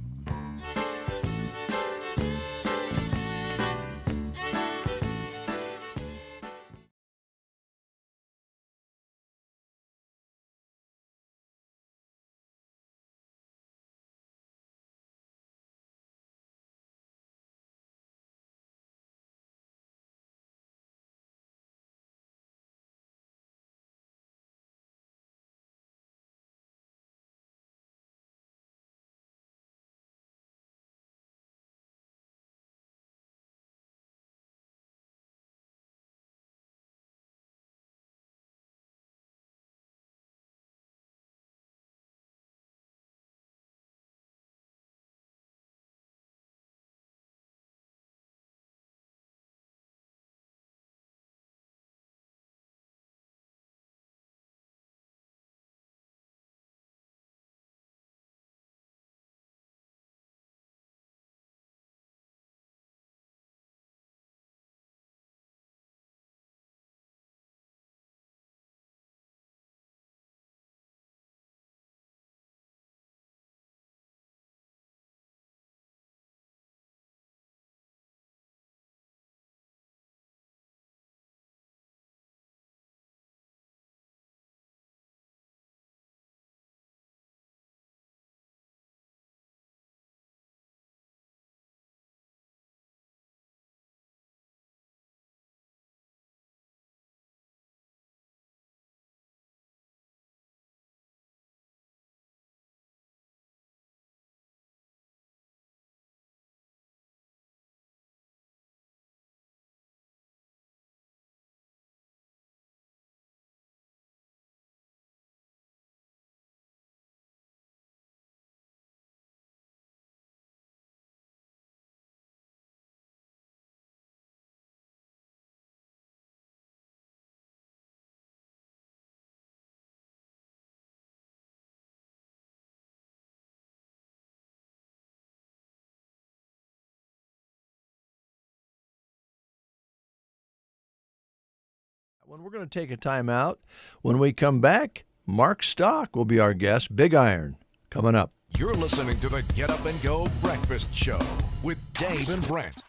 When we're going to take a time out. When we come back, Mark Stock will be our guest. Big Iron coming up. You're listening to the Get Up and Go Breakfast Show with Dave and Brent.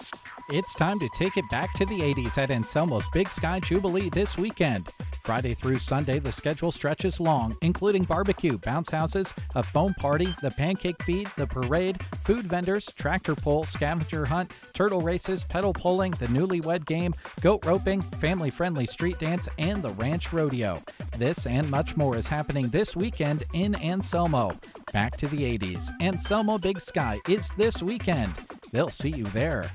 It's time to take it back to the 80s at Anselmo's Big Sky Jubilee this weekend. Friday through Sunday, the schedule stretches long, including barbecue, bounce houses, a foam party, the pancake feed, the parade, food vendors, tractor pull, scavenger hunt, turtle races, pedal pulling, the newlywed game, goat roping, family-friendly street dance, and the ranch rodeo. This and much more is happening this weekend in Anselmo. Back to the 80s. Anselmo Big Sky is this weekend. They'll see you there.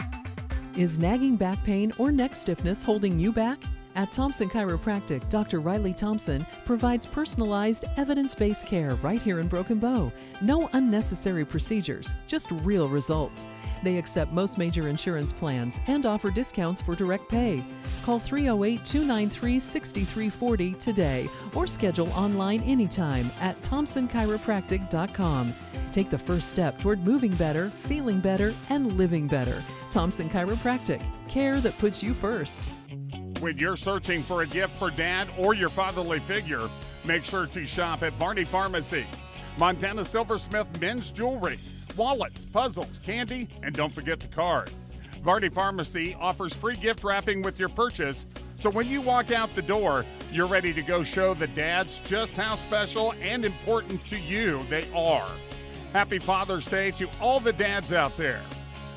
Is nagging back pain or neck stiffness holding you back? At Thompson Chiropractic, Dr. Riley Thompson provides personalized, evidence-based care right here in Broken Bow. No unnecessary procedures, just real results. They accept most major insurance plans and offer discounts for direct pay. Call 308-293-6340 today or schedule online anytime at thompsonchiropractic.com. Take the first step toward moving better, feeling better, and living better. Thompson Chiropractic, care that puts you first. When you're searching for a gift for dad or your fatherly figure, make sure to shop at Varney Pharmacy. Montana Silversmith men's jewelry, wallets, puzzles, candy, and don't forget the card. Varney Pharmacy offers free gift wrapping with your purchase, so when you walk out the door, you're ready to go show the dads just how special and important to you they are. Happy Father's Day to all the dads out there.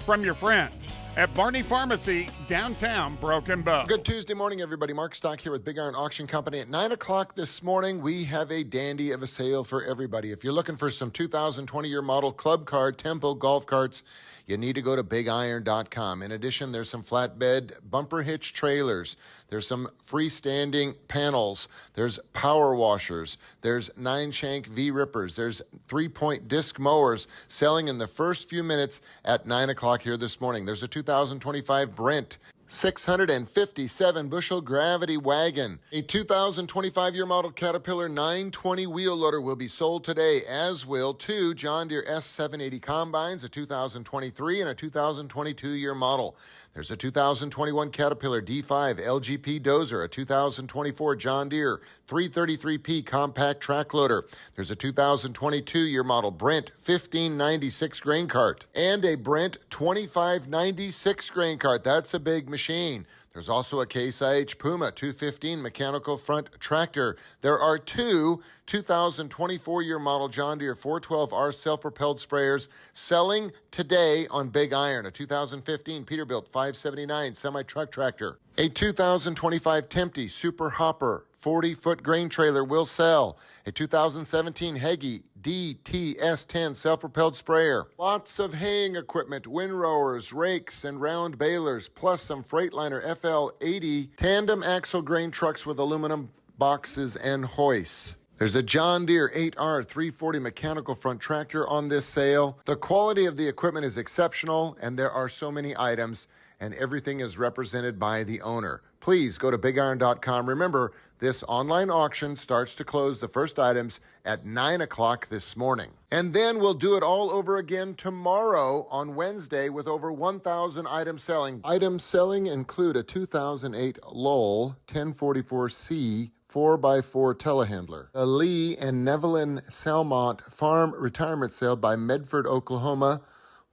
From your friends at Varney Pharmacy, downtown Broken Bow. Good Tuesday morning, everybody. Mark Stock here with Big Iron Auction Company. At 9 o'clock this morning, we have a dandy of a sale for everybody. If you're looking for some 2020-year model club car, tempo golf carts, you need to go to BigIron.com. In addition, there's some flatbed bumper hitch trailers. There's some freestanding panels. There's power washers. There's 9-shank V-rippers. There's 3-point disc mowers selling in the first few minutes at 9 o'clock here this morning. There's a 2025 Brent 657 bushel gravity wagon. A 2025-year model Caterpillar 920 wheel loader will be sold today, as will two John Deere S780 combines, a 2023 and a 2022-year model. There's a 2021 Caterpillar D5 LGP dozer, a 2024 John Deere 333P compact track loader. There's a 2022-year model Brent 1596 grain cart and a Brent 2596 grain cart. That's a big machine. There's also a Case IH Puma 215 mechanical front tractor. There are two 2024-year model John Deere 412R self-propelled sprayers selling today on Big Iron. A 2015 Peterbilt 579 semi-truck tractor. A 2025 Tempty Super Hopper 40-foot grain trailer will sell. A 2017 Heggie DTS10 self-propelled sprayer. Lots of haying equipment, windrowers, rakes, and round balers, plus some Freightliner FL80 tandem axle grain trucks with aluminum boxes and hoists. There's a John Deere 8R 340 mechanical front tractor on this sale. The quality of the equipment is exceptional, and there are so many items, and everything is represented by the owner. Please go to BigIron.com. Remember, this online auction starts to close the first items at 9 o'clock this morning. And then we'll do it all over again tomorrow on Wednesday with over 1,000 items selling. Items selling include a 2008 Lowell 1044C 4x4 telehandler, a Lee and Nevelin Salmont farm retirement sale by Medford, Oklahoma,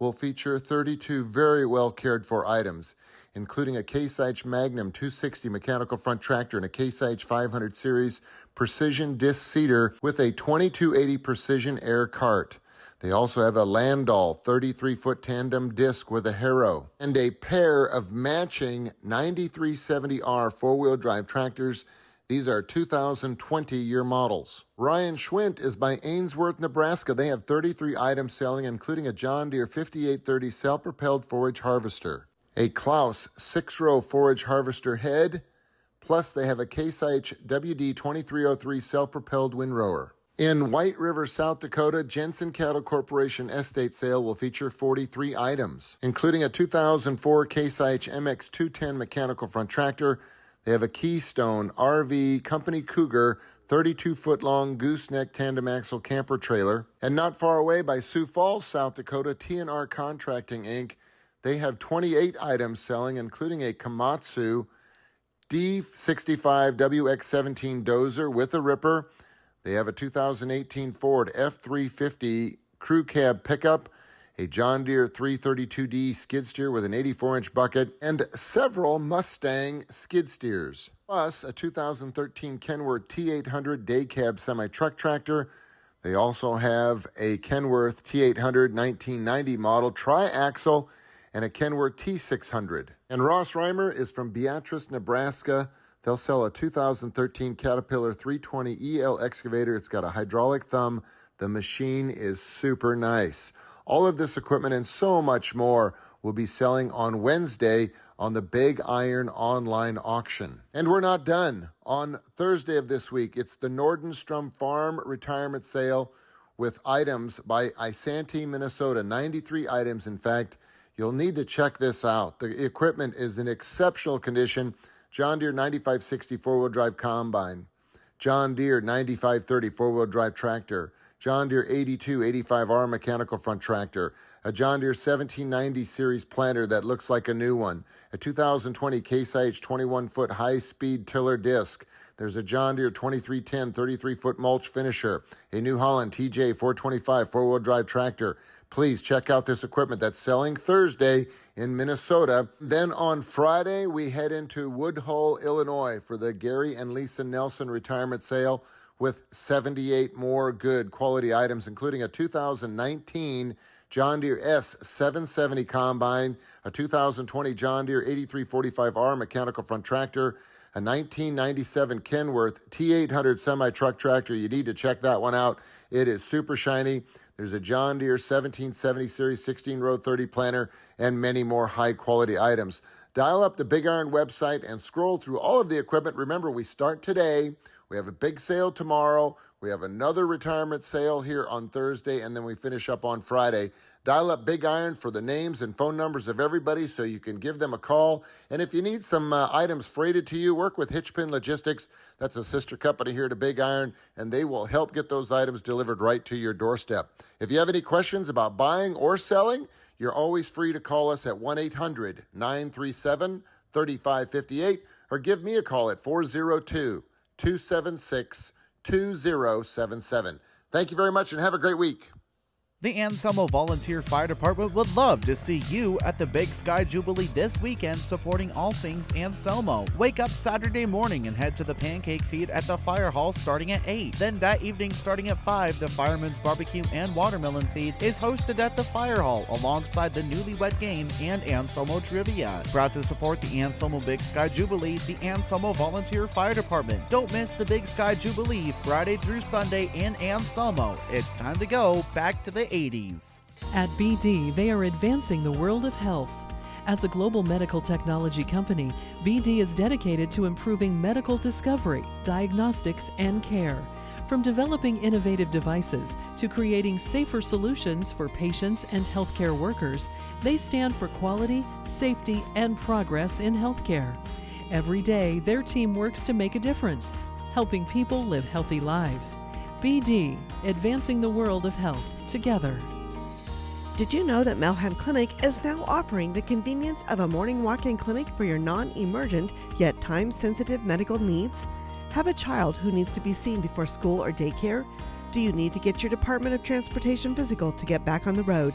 will feature 32 very well cared for items, including a Case IH Magnum 260 mechanical front tractor and a Case IH 500 series precision disc seeder with a 2280 precision air cart. They also have a Landau 33-foot tandem disc with a harrow and a pair of matching 9370R four-wheel drive tractors. These are 2020-year models. Ryan Schwint is by Ainsworth, Nebraska. They have 33 items selling, including a John Deere 5830 self-propelled forage harvester, a Klaus 6-row forage harvester head, plus they have a Case IH WD 2303 self-propelled windrower. In White River, South Dakota, Jensen Cattle Corporation estate sale will feature 43 items, including a 2004 Case IH MX 210 mechanical front tractor. They have a Keystone RV Company Cougar 32-foot-long gooseneck tandem axle camper trailer. And not far away by Sioux Falls, South Dakota, T&R Contracting, Inc., they have 28 items selling, including a Komatsu D65 WX17 dozer with a ripper. They have a 2018 Ford F350 crew cab pickup, a John Deere 332D skid steer with an 84-inch bucket, and several Mustang skid steers. Plus, a 2013 Kenworth T800 day cab semi-truck tractor. They also have a Kenworth T800 1990 model tri-axle and a Kenworth T600. And Ross Reimer is from Beatrice, Nebraska. They'll sell a 2013 Caterpillar 320 EL excavator. It's got a hydraulic thumb. The machine is super nice. All of this equipment and so much more will be selling on Wednesday on the Big Iron online auction. And we're not done. On Thursday of this week, it's the Nordenstrom Farm Retirement Sale with items by Isanti, Minnesota. 93 items, in fact. You'll need to check this out. The equipment is in exceptional condition. John Deere 9560 four-wheel drive combine. John Deere 9530 four-wheel drive tractor. John Deere 8285R mechanical front tractor, a John Deere 1790 series planter that looks like a new one, a 2020 Case IH 21-foot high-speed tiller disc. There's a John Deere 2310 33-foot mulch finisher, a New Holland TJ 425 four-wheel drive tractor. Please check out this equipment that's selling Thursday in Minnesota. Then on Friday, we head into Woodhull, Illinois for the Gary and Lisa Nelson retirement sale, with 78 more good quality items, including a 2019 John Deere S770 combine, a 2020 John Deere 8345R mechanical front tractor, a 1997 Kenworth T800 semi-truck tractor. You need to check that one out. It is super shiny. There's a John Deere 1770 Series 16-row 30 planter and many more high-quality items. Dial up the Big Iron website and scroll through all of the equipment. Remember, we start today. We have a big sale tomorrow. We have another retirement sale here on Thursday, and then we finish up on Friday. Dial up Big Iron for the names and phone numbers of everybody so you can give them a call. And if you need some items freighted to you, work with Hitchpin Logistics. That's a sister company here to Big Iron, and they will help get those items delivered right to your doorstep. If you have any questions about buying or selling, you're always free to call us at 1-800-937-3558 or give me a call at 402-276-2077. Thank you very much and have a great week. The Anselmo Volunteer Fire Department would love to see you at the Big Sky Jubilee this weekend, supporting all things Anselmo. Wake up Saturday morning and head to the pancake feed at the fire hall starting at 8. Then that evening starting at 5, the Fireman's Barbecue and Watermelon Feed is hosted at the fire hall alongside the Newlywed Game and Anselmo Trivia. Proud to support the Anselmo Big Sky Jubilee, the Anselmo Volunteer Fire Department. Don't miss the Big Sky Jubilee Friday through Sunday in Anselmo. It's time to go back to the 80s. At BD, they are advancing the world of health. As a global medical technology company, BD is dedicated to improving medical discovery, diagnostics, and care. From developing innovative devices to creating safer solutions for patients and healthcare workers, they stand for quality, safety, and progress in healthcare. Every day, their team works to make a difference, helping people live healthy lives. BD, advancing the world of health together. Did you know that Melham Clinic is now offering the convenience of a morning walk-in clinic for your non-emergent yet time-sensitive medical needs? Have a child who needs to be seen before school or daycare? Do you need to get your Department of Transportation physical to get back on the road?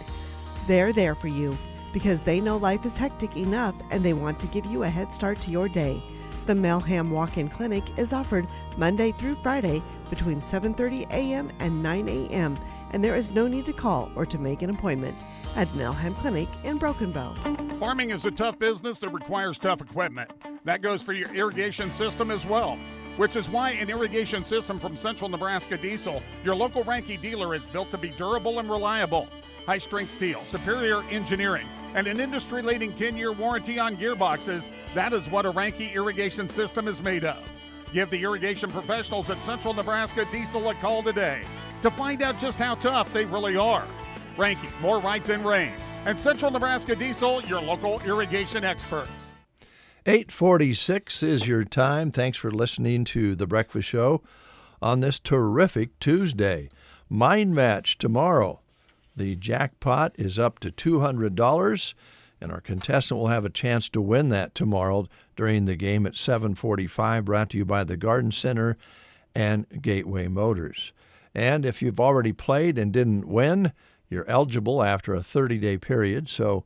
They're there for you because they know life is hectic enough and they want to give you a head start to your day. The Melham Walk-In Clinic is offered Monday through Friday between 7:30 a.m. and 9 a.m., and there is no need to call or to make an appointment at Melham Clinic in Broken Bow. Farming is a tough business that requires tough equipment. That goes for your irrigation system as well, which is why an irrigation system from Central Nebraska Diesel, your local Ranke dealer, is built to be durable and reliable. High-strength steel, superior engineering, and an industry-leading 10-year warranty on gearboxes. That is what a Ranke irrigation system is made of. Give the irrigation professionals at Central Nebraska Diesel a call today to find out just how tough they really are. Ranke, more right than rain. And Central Nebraska Diesel, your local irrigation experts. 8:46 is your time. Thanks for listening to The Breakfast Show on this terrific Tuesday. Mind Match tomorrow. The jackpot is up to $200, And our contestant will have a chance to win that tomorrow during the game at 7:45, brought to you by the Garden Center and Gateway Motors. And if you've already played and didn't win, you're eligible after a 30-day period, so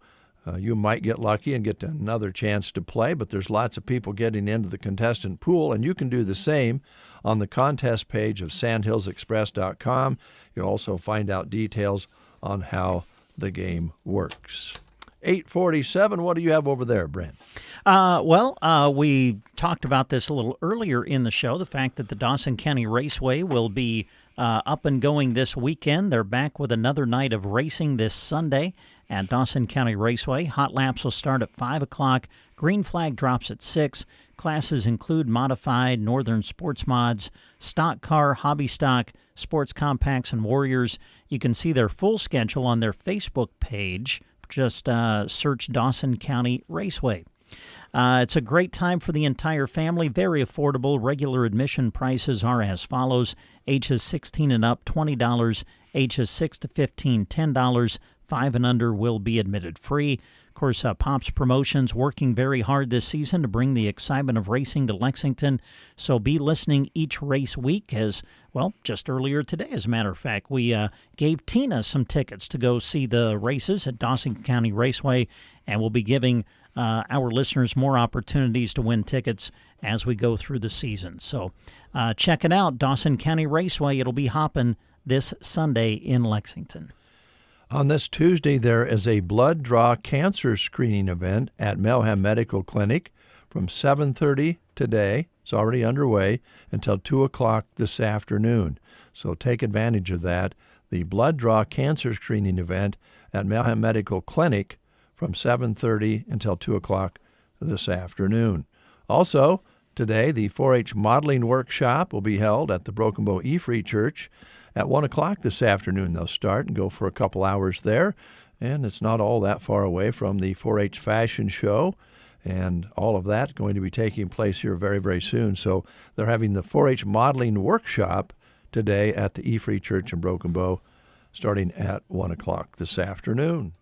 you might get lucky and get another chance to play, but there's lots of people getting into the contestant pool, and you can do the same on the contest page of sandhillsexpress.com. You'll also find out details on how the game works. 8:47, what do you have over there, Brent? We talked about this a little earlier in the show, the fact that the Dawson County Raceway will be up and going this weekend. They're back with another night of racing this Sunday at Dawson County Raceway. Hot laps will start at 5 o'clock. Green flag drops at 6. Classes include modified, northern sports mods, stock car, hobby stock, sports compacts, and warriors. You can see their full schedule on their Facebook page. Just search Dawson County Raceway. It's a great time for the entire family, very affordable. Regular admission prices are as follows. Ages 16 and up, $20. Ages 6 to 15, $10. 5 and under will be admitted free. Of course, Pop's Promotions working very hard this season to bring the excitement of racing to Lexington. So be listening each race week as, well, just earlier today, as a matter of fact, we gave Tina some tickets to go see the races at Dawson County Raceway, and we'll be giving our listeners more opportunities to win tickets as we go through the season. So check it out, Dawson County Raceway. It'll be hopping this Sunday in Lexington. On this Tuesday, there is a blood draw cancer screening event at Melham Medical Clinic from 7:30 today. It's already underway until 2 o'clock this afternoon. So take advantage of that. The blood draw cancer screening event at Melham Medical Clinic from 7:30 until 2 o'clock this afternoon. Also, today, the 4-H modeling workshop will be held at the Broken Bow E-Free Church at 1 o'clock this afternoon. They'll start and go for a couple hours there, and it's not all that far away from the 4-H fashion show, and all of that going to be taking place here very, very soon. So they're having the 4-H modeling workshop today at the E-Free Church in Broken Bow, starting at 1 o'clock this afternoon.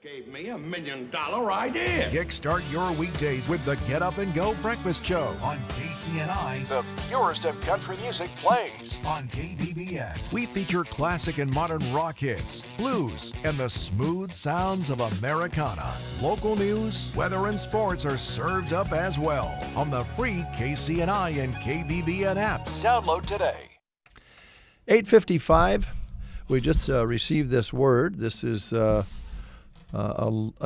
Gave me $1 million idea. Kickstart your weekdays with the Get Up and Go Breakfast Show on KCNI. The purest of country music plays on KBBN. We feature classic and modern rock hits, blues, and the smooth sounds of Americana. Local news, weather, and sports are served up as well on the free KCNI and KBBN apps. Download today. 8:55. We just received this word. This is a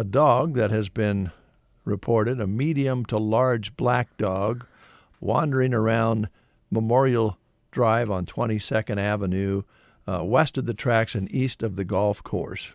dog that has been reported, a medium to large black dog, wandering around Memorial Drive on 22nd Avenue, west of the tracks and east of the golf course.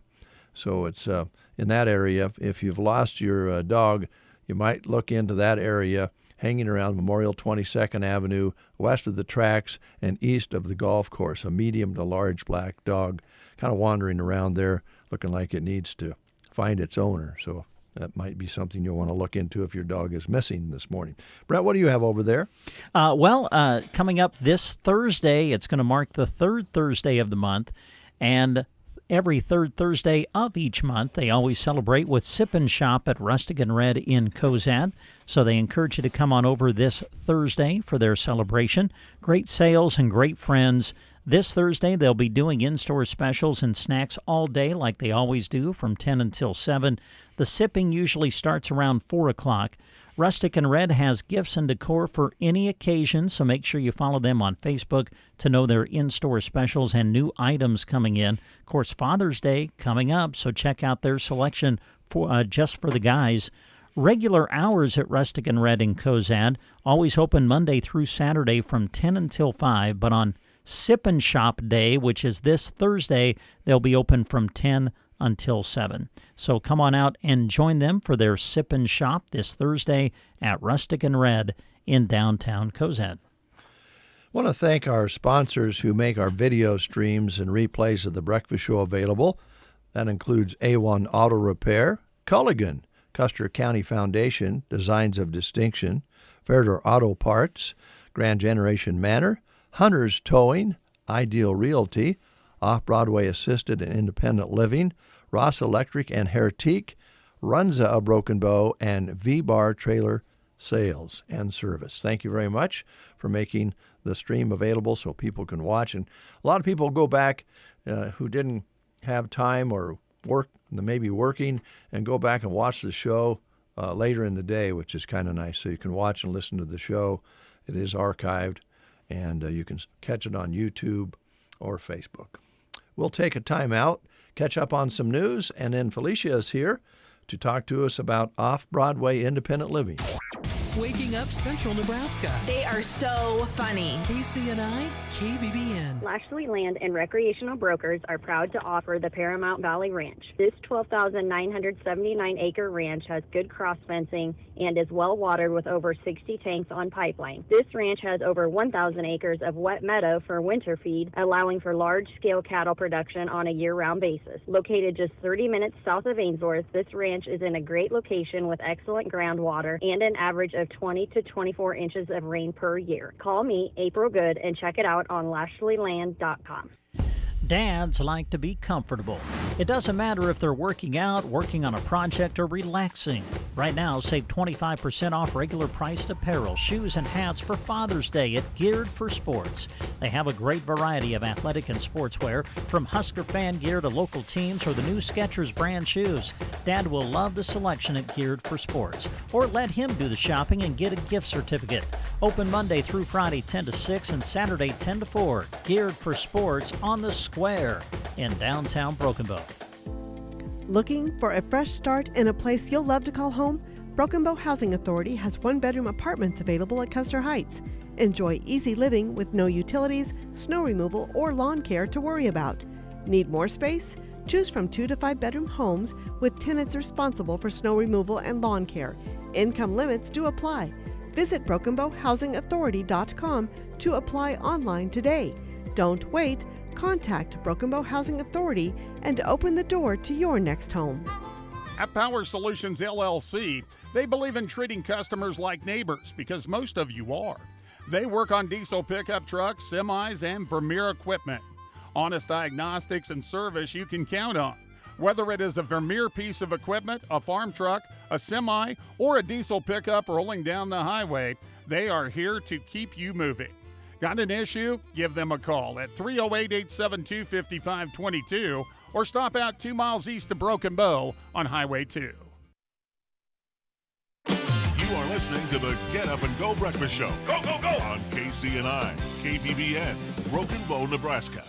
So it's in that area. If you've lost your dog, you might look into that area, hanging around Memorial 22nd Avenue, west of the tracks and east of the golf course. A medium to large black dog kind of wandering around there, looking like it needs to find its owner. So that might be something you'll want to look into if your dog is missing this morning. Brett, what do you have over there? Coming up this Thursday, it's going to mark the third Thursday of the month, and every third Thursday of each month, they always celebrate with Sip and Shop at Rustic and Red in Cozad. So they encourage you to come on over this Thursday for their celebration. Great sales and great friends. This Thursday, they'll be doing in-store specials and snacks all day like they always do from 10 until 7. The sipping usually starts around 4 o'clock. Rustic and Red has gifts and decor for any occasion, so make sure you follow them on Facebook to know their in-store specials and new items coming in. Of course, Father's Day coming up, so check out their selection for just for the guys. Regular hours at Rustic and Red in Cozad, always open Monday through Saturday from 10 until 5, but on Sip and Shop Day, which is this Thursday, they'll be open from 10 until 7. So come on out and join them for their Sip and Shop this Thursday at Rustic and Red in downtown Cozad. I want to thank our sponsors who make our video streams and replays of The Breakfast Show available. That includes A1 Auto Repair, Culligan, Custer County Foundation, Designs of Distinction, Fairder Auto Parts, Grand Generation Manor, Hunter's Towing, Ideal Realty, Off-Broadway Assisted and Independent Living, Ross Electric and Hertique, Runza of Broken Bow, and V-Bar Trailer Sales and Service. Thank you very much for making the stream available so people can watch. And a lot of people go back who didn't have time or work, maybe working, and go back and watch the show later in the day, which is kind of nice. So you can watch and listen to the show. It is archived, and you can catch it on YouTube or Facebook. We'll take a time out, catch up on some news, and then Felicia is here to talk to us about off-Broadway independent living. Waking Up Central Nebraska. They are so funny. KCNI, KBBN. Lashley Land and Recreational Brokers are proud to offer the Paramount Valley Ranch. This 12,979-acre ranch has good cross fencing and is well watered with over 60 tanks on pipeline. This ranch has over 1,000 acres of wet meadow for winter feed, allowing for large-scale cattle production on a year-round basis. Located just 30 minutes south of Ainsworth, this ranch is in a great location with excellent groundwater and an average of 20 to 24 inches of rain per year. Call me, April Good, and check it out on LashleyLand.com. Dads like to be comfortable. It doesn't matter if they're working out, working on a project, or relaxing. Right now, save 25% off regular priced apparel, shoes, and hats for Father's Day at Geared for Sports. They have a great variety of athletic and sportswear, from Husker fan gear to local teams or the new Skechers brand shoes. Dad will love the selection at Geared for Sports. Or let him do the shopping and get a gift certificate. Open Monday through Friday 10 to 6 and Saturday 10 to 4. Geared for Sports on the Square in downtown Broken Bow. Looking for a fresh start in a place you'll love to call home? Broken Bow Housing Authority has one-bedroom apartments available at Custer Heights. Enjoy easy living with no utilities, snow removal, or lawn care to worry about. Need more space? Choose from 2 to 5 bedroom homes with tenants responsible for snow removal and lawn care. Income limits do apply. Visit BrokenBowHousingAuthority.com to apply online today. Don't wait. Contact Broken Bow Housing Authority and open the door to your next home. At Power Solutions LLC, they believe in treating customers like neighbors because most of you are. They work on diesel pickup trucks, semis, and premier equipment. Honest diagnostics and service you can count on. Whether it is a Vermeer piece of equipment, a farm truck, a semi, or a diesel pickup rolling down the highway, they are here to keep you moving. Got an issue? Give them a call at 308-872-5522 or stop out 2 miles east of Broken Bow on Highway 2. You are listening to the Get Up and Go Breakfast Show. Go, go, go! On KCNI, KBBN, Broken Bow, Nebraska.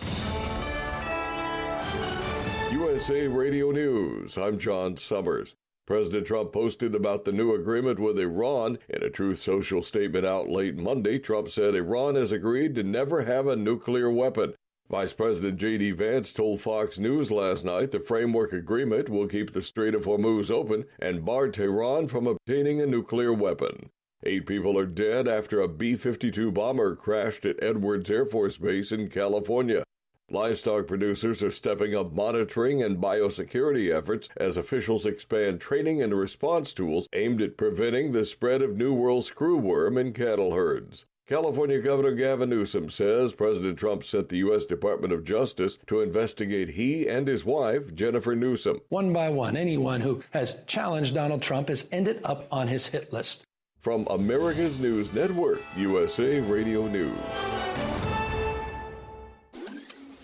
USA Radio News. I'm John Summers. President Trump posted about the new agreement with Iran. In a Truth Social statement out late Monday, Trump said Iran has agreed to never have a nuclear weapon. Vice President J.D. Vance told Fox News last night the framework agreement will keep the Strait of Hormuz open and bar Tehran from obtaining a nuclear weapon. 8 people are dead after a B-52 bomber crashed at Edwards Air Force Base in California. Livestock producers are stepping up monitoring and biosecurity efforts as officials expand training and response tools aimed at preventing the spread of New World screwworm in cattle herds. California Governor Gavin Newsom says President Trump sent the U.S. Department of Justice to investigate he and his wife, Jennifer Newsom. One by one, anyone who has challenged Donald Trump has ended up on his hit list. From America's News Network, USA Radio News.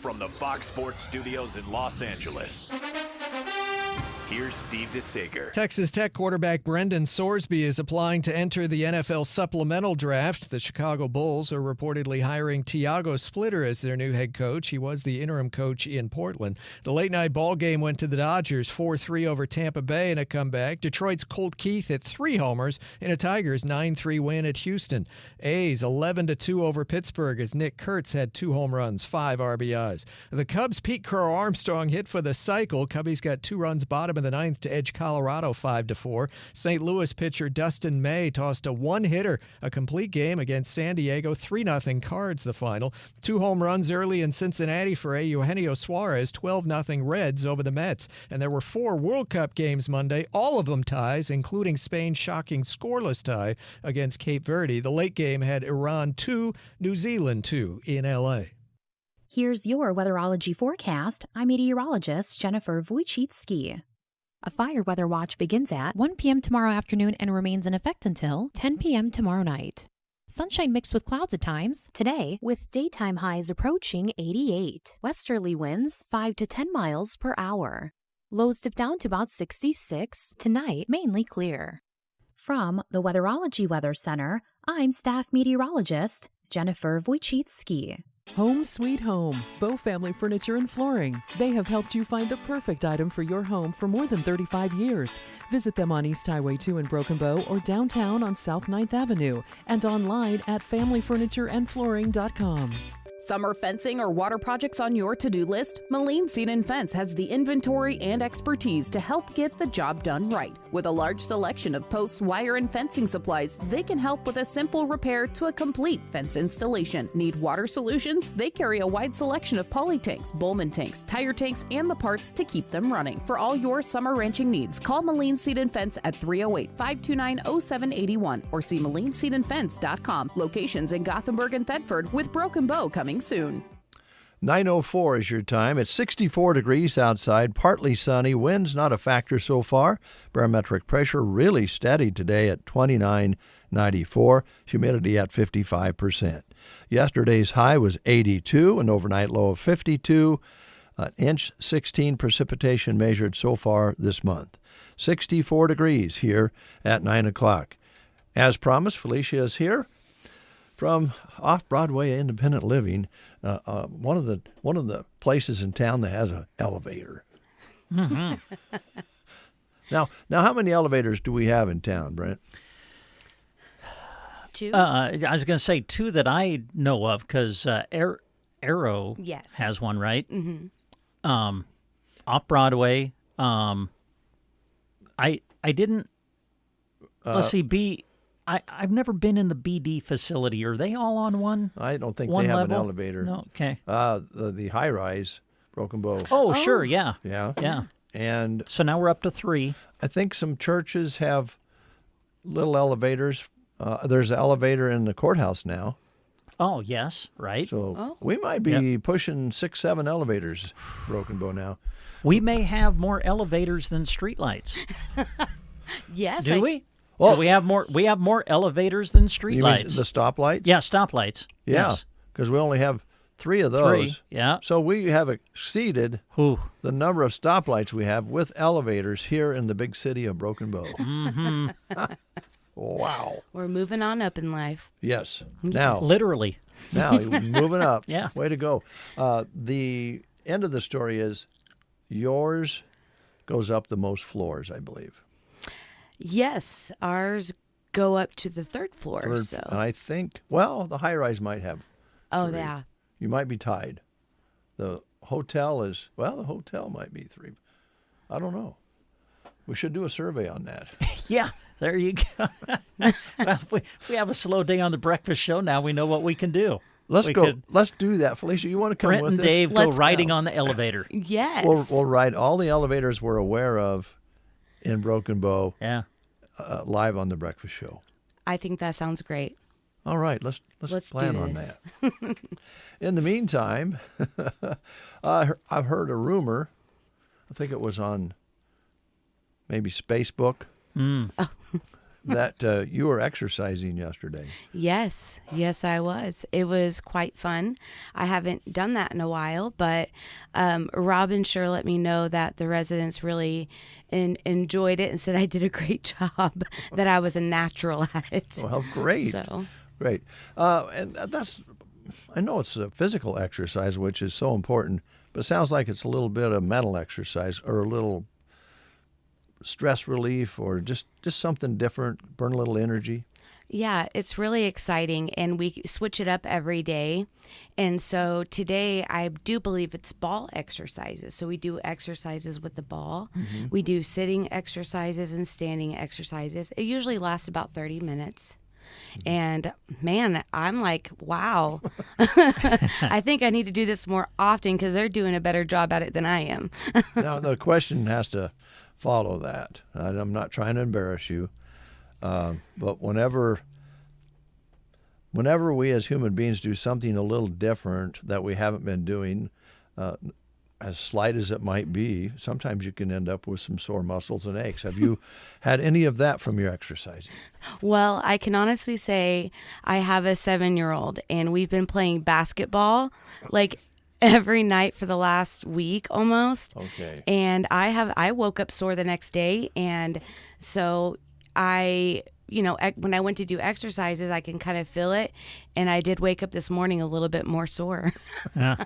From the Fox Sports Studios in Los Angeles, here's Steve DeSager. Texas Tech quarterback Brendan Sorsby is applying to enter the NFL supplemental draft. The Chicago Bulls are reportedly hiring Tiago Splitter as their new head coach. He was the interim coach in Portland. The late-night ball game went to the Dodgers 4-3 over Tampa Bay in a comeback. Detroit's Colt Keith hit 3 homers in a Tigers 9-3 win at Houston. A's 11-2 over Pittsburgh as Nick Kurtz had 2 home runs, 5 RBIs. The Cubs' Pete Crow-Armstrong hit for the cycle. Cubbies got 2 runs bottom of the 9th to edge Colorado 5-4. St. Louis pitcher Dustin May tossed a one-hitter, a complete game against San Diego, 3-0 Cards the final. 2 home runs early in Cincinnati for Eugenio Suarez, 12-0 Reds over the Mets. And there were 4 World Cup games Monday, all of them ties, including Spain's shocking scoreless tie against Cape Verde. The late game had Iran 2, New Zealand 2 in L.A. Here's your weatherology forecast. I'm meteorologist Jennifer Wojcicki. A fire weather watch begins at 1 p.m. tomorrow afternoon and remains in effect until 10 p.m. tomorrow night. Sunshine mixed with clouds at times today, with daytime highs approaching 88. Westerly winds 5 to 10 miles per hour. Lows dip down to about 66. Tonight, mainly clear. From the Weatherology Weather Center, I'm staff meteorologist Jennifer Wojcicki. Home Sweet Home, Bow Family Furniture and Flooring. They have helped you find the perfect item for your home for more than 35 years. Visit them on East Highway 2 in Broken Bow or downtown on South 9th Avenue and online at familyfurnitureandflooring.com. Summer fencing or water projects on your to-do list? Moline Seed and Fence has the inventory and expertise to help get the job done right. With a large selection of posts, wire, and fencing supplies, they can help with a simple repair to a complete fence installation. Need water solutions? They carry a wide selection of poly tanks, Bowman tanks, tire tanks, and the parts to keep them running. For all your summer ranching needs, call Moline Seed and Fence at 308-529-0781 or see MolineSeedandFence.com. Locations in Gothenburg and Thetford, with Broken Bow coming soon. 9:04 is your time. It's 64 degrees outside, partly sunny. Wind's not a factor so far. Barometric pressure really steady today at 29.94. Humidity at 55%. Yesterday's high was 82, an overnight low of 52. An inch 16 precipitation measured so far this month. 64 degrees here at 9 o'clock. As promised, Felicia is here from Off-Broadway Independent Living, one of the places in town that has an elevator. Mm-hmm. Now, how many elevators do we have in town, Brent? 2. I was going to say 2 that I know of, because Arrow has one, right? Mm-hmm. Off-Broadway. I didn't. Let's see. I've never been in the BD facility. Are they all on one? I don't think one they have level? an elevator. No, okay. The high-rise, Broken Bow. Oh, sure, yeah. Yeah. And so now we're up to 3. I think some churches have little elevators. There's an elevator in the courthouse now. Oh, yes, right. So we might be pushing 6-7 elevators, Broken Bow now. We may have more elevators than streetlights. Yes. Do we? Well, we have more elevators than streetlights. You mean the stoplights? Yeah, stoplights. Yeah, because we only have 3 of those. Yeah. So we have exceeded the number of stoplights we have with elevators here in the big city of Broken Bow. Mm-hmm. Wow. We're moving on up in life. Yes. Now, literally. Now, moving up. Yeah. Way to go. The end of the story is yours goes up the most floors, I believe. Yes, ours go up to the 3rd floor. And I think, well, the high-rise might have 3. Yeah. You might be tied. The hotel might be 3. I don't know. We should do a survey on that. Yeah, there you go. Well, if we have a slow day on the breakfast show, now we know what we can do. Let's do that. Felicia, you want to come Brent with and us? Dave go riding on the elevator. Yes. We'll ride all the elevators we're aware of in Broken Bow. Yeah. Live on the breakfast show. I think that sounds great. All right, let's plan on that. In the meantime, I've heard a rumor. I think it was on maybe Facebook that you were exercising yesterday. Yes, I was. It was quite fun. I haven't done that in a while, but Robin sure let me know that the residents really enjoyed it and said I did a great job, that I was a natural at it. Well, great. So. Great. And I know it's a physical exercise, which is so important, but it sounds like it's a little bit of mental exercise or a little stress relief or just something different, burn a little energy. Yeah, it's really exciting, and we switch it up every day. And so today, I do believe it's ball exercises. So we do exercises with the ball. Mm-hmm. We do sitting exercises and standing exercises. It usually lasts about 30 minutes. And man, I'm like, wow. I think I need to do this more often because they're doing a better job at it than I am. Now, the question has to follow that. I'm not trying to embarrass you, but whenever we as human beings do something a little different that we haven't been doing, as slight as it might be, sometimes you can end up with some sore muscles and aches. Have you had any of that from your exercising? Well, I can honestly say I have a 7-year-old, and we've been playing basketball like every night for the last week almost. Okay. And I woke up sore the next day, and so when I went to do exercises, I can kind of feel it. And I did wake up this morning a little bit more sore. Yeah.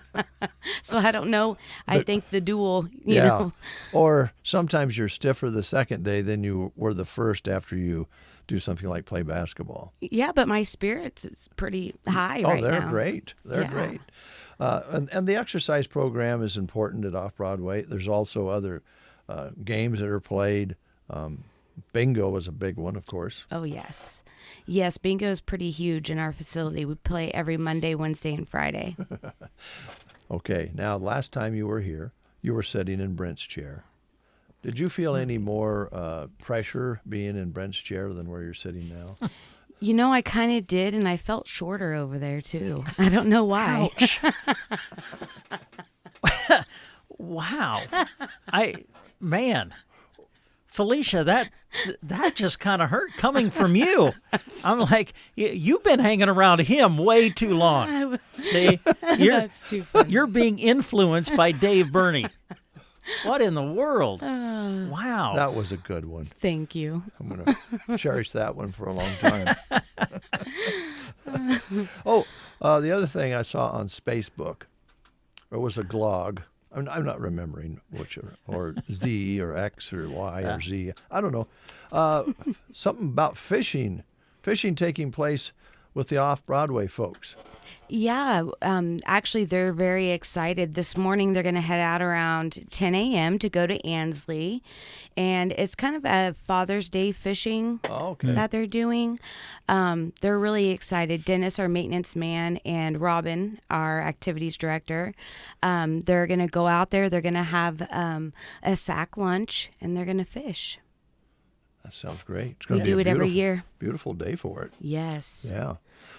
So I don't know. I think the dual, you yeah. know. Or sometimes you're stiffer the second day than you were the first after you do something like play basketball. Yeah, but my spirits is pretty high right now. Oh, they're great. They're great. And the exercise program is important at Off-Broadway. There's also other games that are played. Bingo is a big one, of course. Oh, yes. Yes, bingo is pretty huge in our facility. We play every Monday, Wednesday, and Friday. Okay. Now, last time you were here, you were sitting in Brent's chair. Did you feel any more pressure being in Brent's chair than where you're sitting now? You know, I kind of did, and I felt shorter over there, too. I don't know why. Ouch. Wow. Man. Felicia, that just kind of hurt coming from you. I'm like, you've been hanging around him way too long. See? That's too funny. You're being influenced by Dave Burney. What in the world? Wow. That was a good one. Thank you. I'm going to cherish that one for a long time. The other thing I saw on Facebook, it was a glog. I'm not remembering which, or Z or X or Y or Z. I don't know. Something about fishing taking place with the Off-Broadway folks. Yeah, actually, they're very excited. This morning, they're going to head out around 10 a.m. to go to Ansley, and it's kind of a Father's Day fishing that they're doing. They're really excited. Dennis, our maintenance man, and Robin, our activities director, they're going to go out there. They're going to have a sack lunch, and they're going to fish. That sounds great. It's We going to be do a it every year. Beautiful day for it. Yes. Yeah.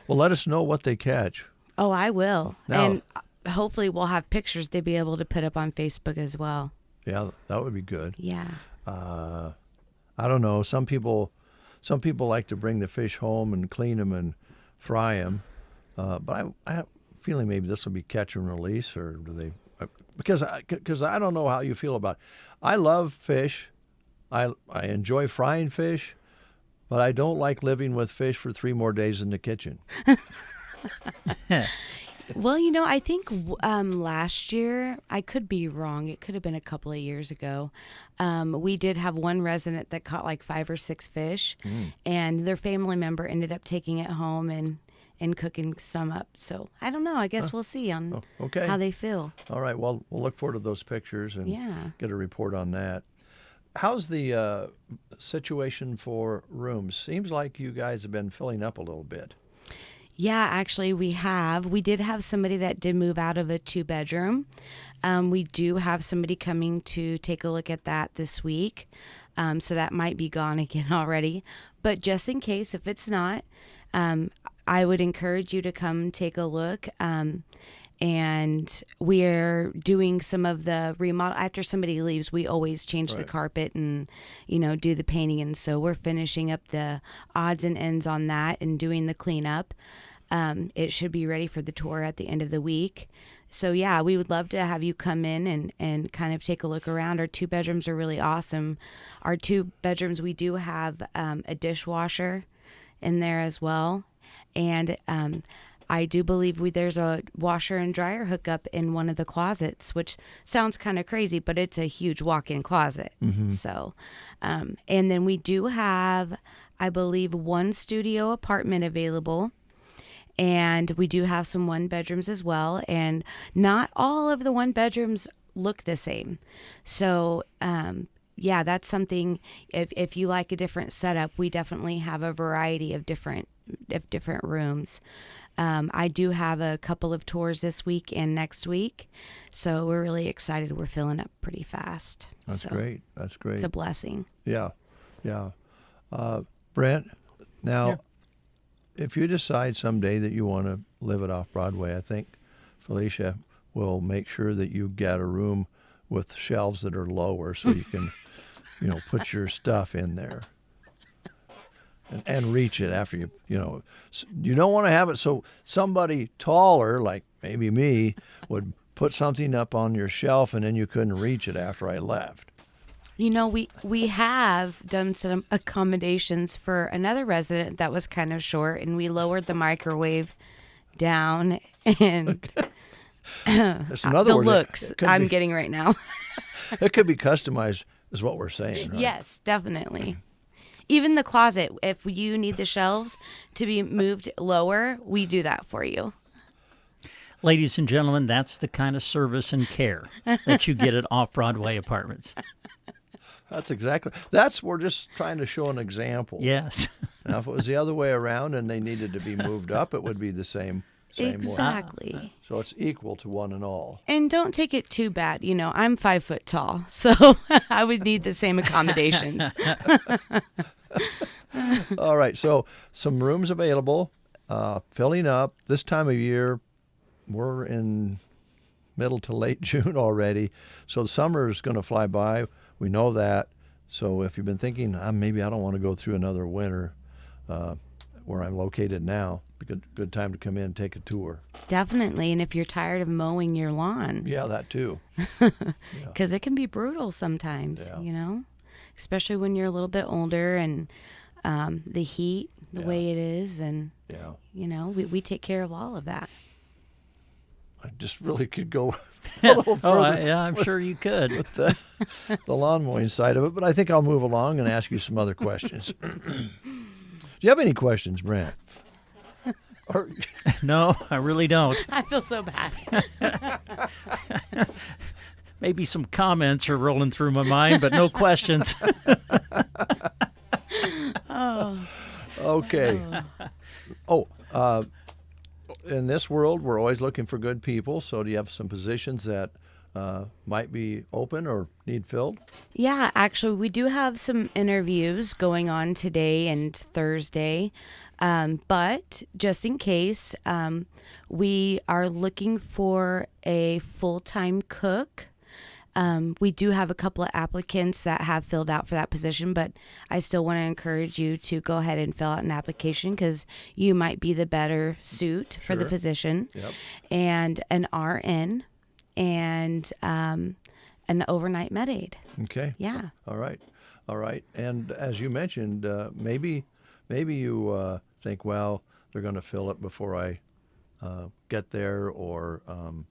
Well, let us know what they catch. Oh, I will. Now- And hopefully we'll have pictures to be able to put up on Facebook as well. Yeah, that would be good. Yeah. I don't know. Some people like to bring the fish home and clean them and fry them. But I have a feeling maybe this will be catch and release, or do they? Because I don't know how you feel about it. I love fish. I enjoy frying fish, but I don't like living with fish for 3 more days in the kitchen. Well, I think last year, I could be wrong. It could have been a couple of years ago. We did have one resident that caught like 5 or 6 fish, and their family member ended up taking it home and cooking some up. So I don't know. I guess we'll see on how they feel. All right. Well, we'll look forward to those pictures and get a report on that. How's the situation for rooms? Seems like you guys have been filling up a little bit. Yeah, actually, we have. We did have somebody that did move out of a 2-bedroom. We do have somebody coming to take a look at that this week. So that might be gone again already. But just in case, if it's not, I would encourage you to come take a look. And we're doing some of the remodel. After somebody leaves, we always change the carpet and, do the painting. And so we're finishing up the odds and ends on that and doing the cleanup. It should be ready for the tour at the end of the week. So, yeah, we would love to have you come in and kind of take a look around. Our 2 bedrooms are really awesome. Our 2 bedrooms, we do have a dishwasher in there as well. And I do believe there's a washer and dryer hookup in one of the closets, which sounds kind of crazy, but it's a huge walk-in closet. Mm-hmm. So, and then we do have, I believe, 1 studio apartment available. And we do have some 1-bedrooms as well. And not all of the 1-bedrooms look the same. So, yeah, that's something, if you like a different setup, we definitely have a variety of different rooms. I do have a couple of tours this week and next week. So we're really excited. We're filling up pretty fast. That's great. That's great. It's a blessing. Yeah. Yeah. Brent, now, if you decide someday that you want to live it off Broadway, I think Felicia will make sure that you get a room with shelves that are lower so you can, put your stuff in there and reach it after you don't want to have it so somebody taller, like maybe me, would put something up on your shelf and then you couldn't reach it after I left. We have done some accommodations for another resident that was kind of short, and we lowered the microwave down, and the looks I'm getting right now. It could be customized, is what we're saying, right? Yes, definitely. Even the closet, if you need the shelves to be moved lower, we do that for you. Ladies and gentlemen, that's the kind of service and care that you get at Off-Broadway Apartments. We're just trying to show an example. Yes. Now, if it was the other way around and they needed to be moved up, it would be the same exactly way. So it's equal to one and all. And don't take it too bad. I'm 5 foot tall, so I would need the same accommodations. All right. So some rooms available, filling up. This time of year, we're in middle to late June already. So the summer is going to fly by. We know that. So if you've been thinking, maybe I don't want to go through another winter where I'm located now, good time to come in and take a tour. Definitely. And if you're tired of mowing your lawn. Yeah, that too. Because it can be brutal sometimes, especially when you're a little bit older and the heat, the way it is. And, we take care of all of that. I just really could go a little further. I'm sure you could. With the lawn mowing side of it, but I think I'll move along and ask you some other questions. Do you have any questions, Brent? No, I really don't. I feel so bad. Maybe some comments are rolling through my mind, but no questions. Okay. In this world, we're always looking for good people. So do you have some positions that might be open or need filled? Yeah, actually, we do have some interviews going on today and Thursday. But just in case, we are looking for a full-time cook. We do have a couple of applicants that have filled out for that position, but I still want to encourage you to go ahead and fill out an application because you might be the better suit for the Sure. position. Yep. And an RN and an overnight med aid. Okay. Yeah. All right. All right. And as you mentioned, maybe you think, well, they're going to fill it before I get there, or I'm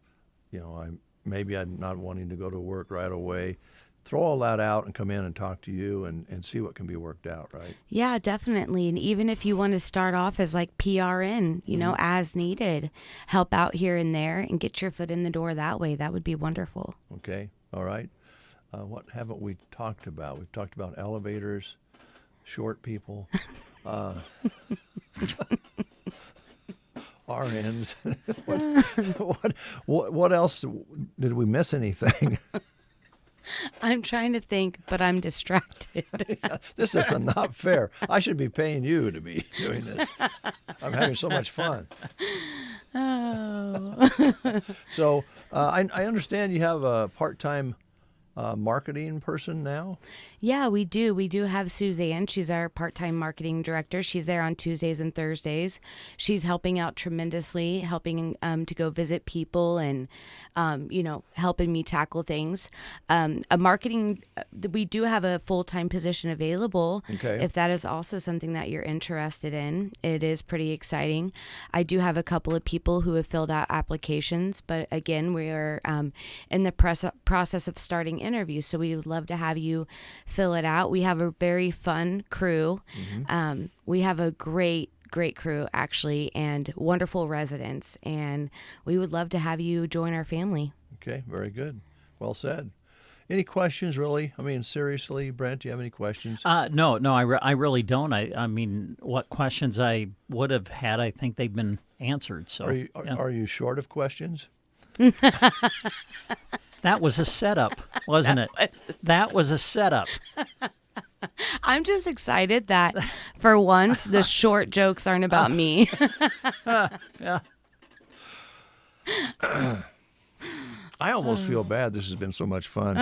not wanting to go to work right away. Throw all that out and come in and talk to you and see what can be worked out, right? Yeah, definitely. And even if you want to start off as like PRN, as needed, help out here and there and get your foot in the door that way, that would be wonderful. Okay. All right. What haven't we talked about? We've talked about elevators, short people, RNs. What else? Did we miss anything? I'm trying to think, but I'm distracted. This is not fair. I should be paying you to be doing this. I'm having so much fun. Oh. So I understand you have a part-time marketing person now? Yeah, we do. We do have Suzanne. She's our part-time marketing director. She's there on Tuesdays and Thursdays. She's helping out tremendously, helping to go visit people and, helping me tackle things. We do have a full-time position available. Okay. If that is also something that you're interested in, it is pretty exciting. I do have a couple of people who have filled out applications, but again, we are in the process of starting interviews, so we would love to have you fill it out. We have a very fun crew. Mm-hmm. We have a great crew, actually, and wonderful residents, and we would love to have you join our family. Okay, very good. Well said. Any questions, really? I mean, seriously, Brent, do you have any questions? No, I really don't. I mean, what questions I would have had, I think they've been answered. So, are you short of questions? That was a setup, wasn't it? That was a setup. I'm just excited that for once the short jokes aren't about me. Yeah. I almost feel bad. This has been so much fun.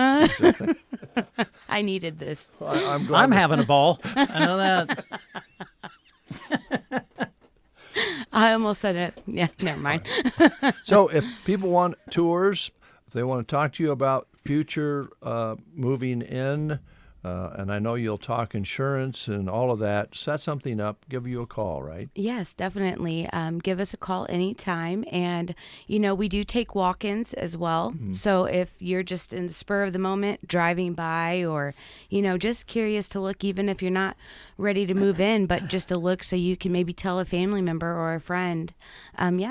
I needed this. I'm glad I'm having a ball. I know that. I almost said it. Yeah, never mind. So if people want tours, if they want to talk to you about future moving in, and I know you'll talk insurance and all of that, set something up, give you a call, right? Yes, definitely. Give us a call anytime. And, we do take walk-ins as well. Mm-hmm. So if you're just in the spur of the moment driving by or, just curious to look, even if you're not ready to move in, but just to look so you can maybe tell a family member or a friend,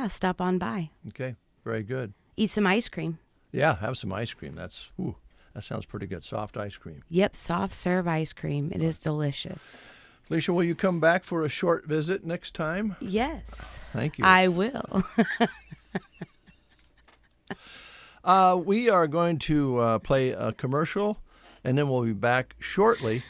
stop on by. Okay, very good. Eat some ice cream. Yeah, have some ice cream. That sounds pretty good. Soft ice cream. Yep, soft serve ice cream. It is delicious. Felicia, will you come back for a short visit next time? Yes. Thank you. I will. We are going to play a commercial, and then we'll be back shortly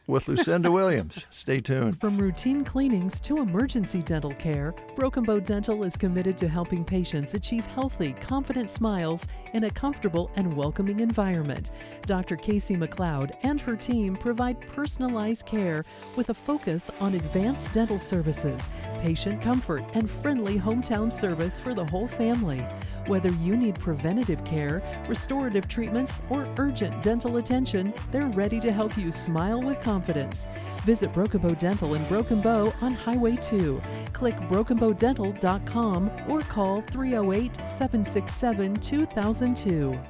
with Lucinda Williams. Stay tuned. From routine cleanings to emergency dental care, Broken Bow Dental is committed to helping patients achieve healthy, confident smiles in a comfortable and welcoming environment. Dr. Casey McLeod and her team provide personalized care with a focus on advanced dental services, patient comfort, and friendly hometown service for the whole family. Whether you need preventative care, restorative treatments, or urgent dental attention, they're ready to help you smile with confidence. Visit Broken Bow Dental in Broken Bow on Highway 2. Click brokenbowdental.com or call 308-767-2002.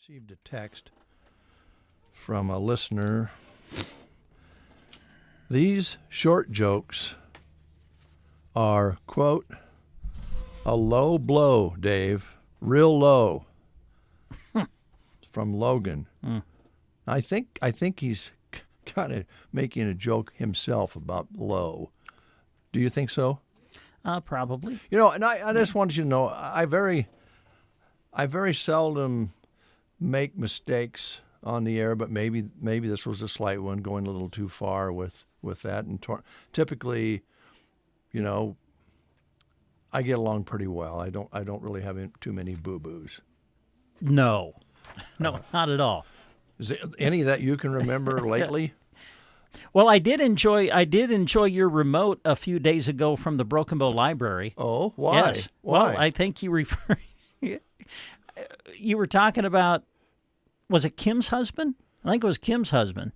received a text from a listener. These short jokes are, quote, a low blow, Dave. Real low. From Logan. I think he's kind of making a joke himself about low. Do you think so? Probably. You know, and I just wanted you to know, I very seldom make mistakes on the air, but maybe this was a slight one, going a little too far with that. And typically, you know, I get along pretty well. I don't really have too many boo-boos. No, not at all. Is there any that you can remember lately? Well, I did enjoy your remote a few days ago from the Broken Bow Library. Oh, why? Yes. Why? Well, I think you were talking about, was it Kim's husband? I think it was Kim's husband.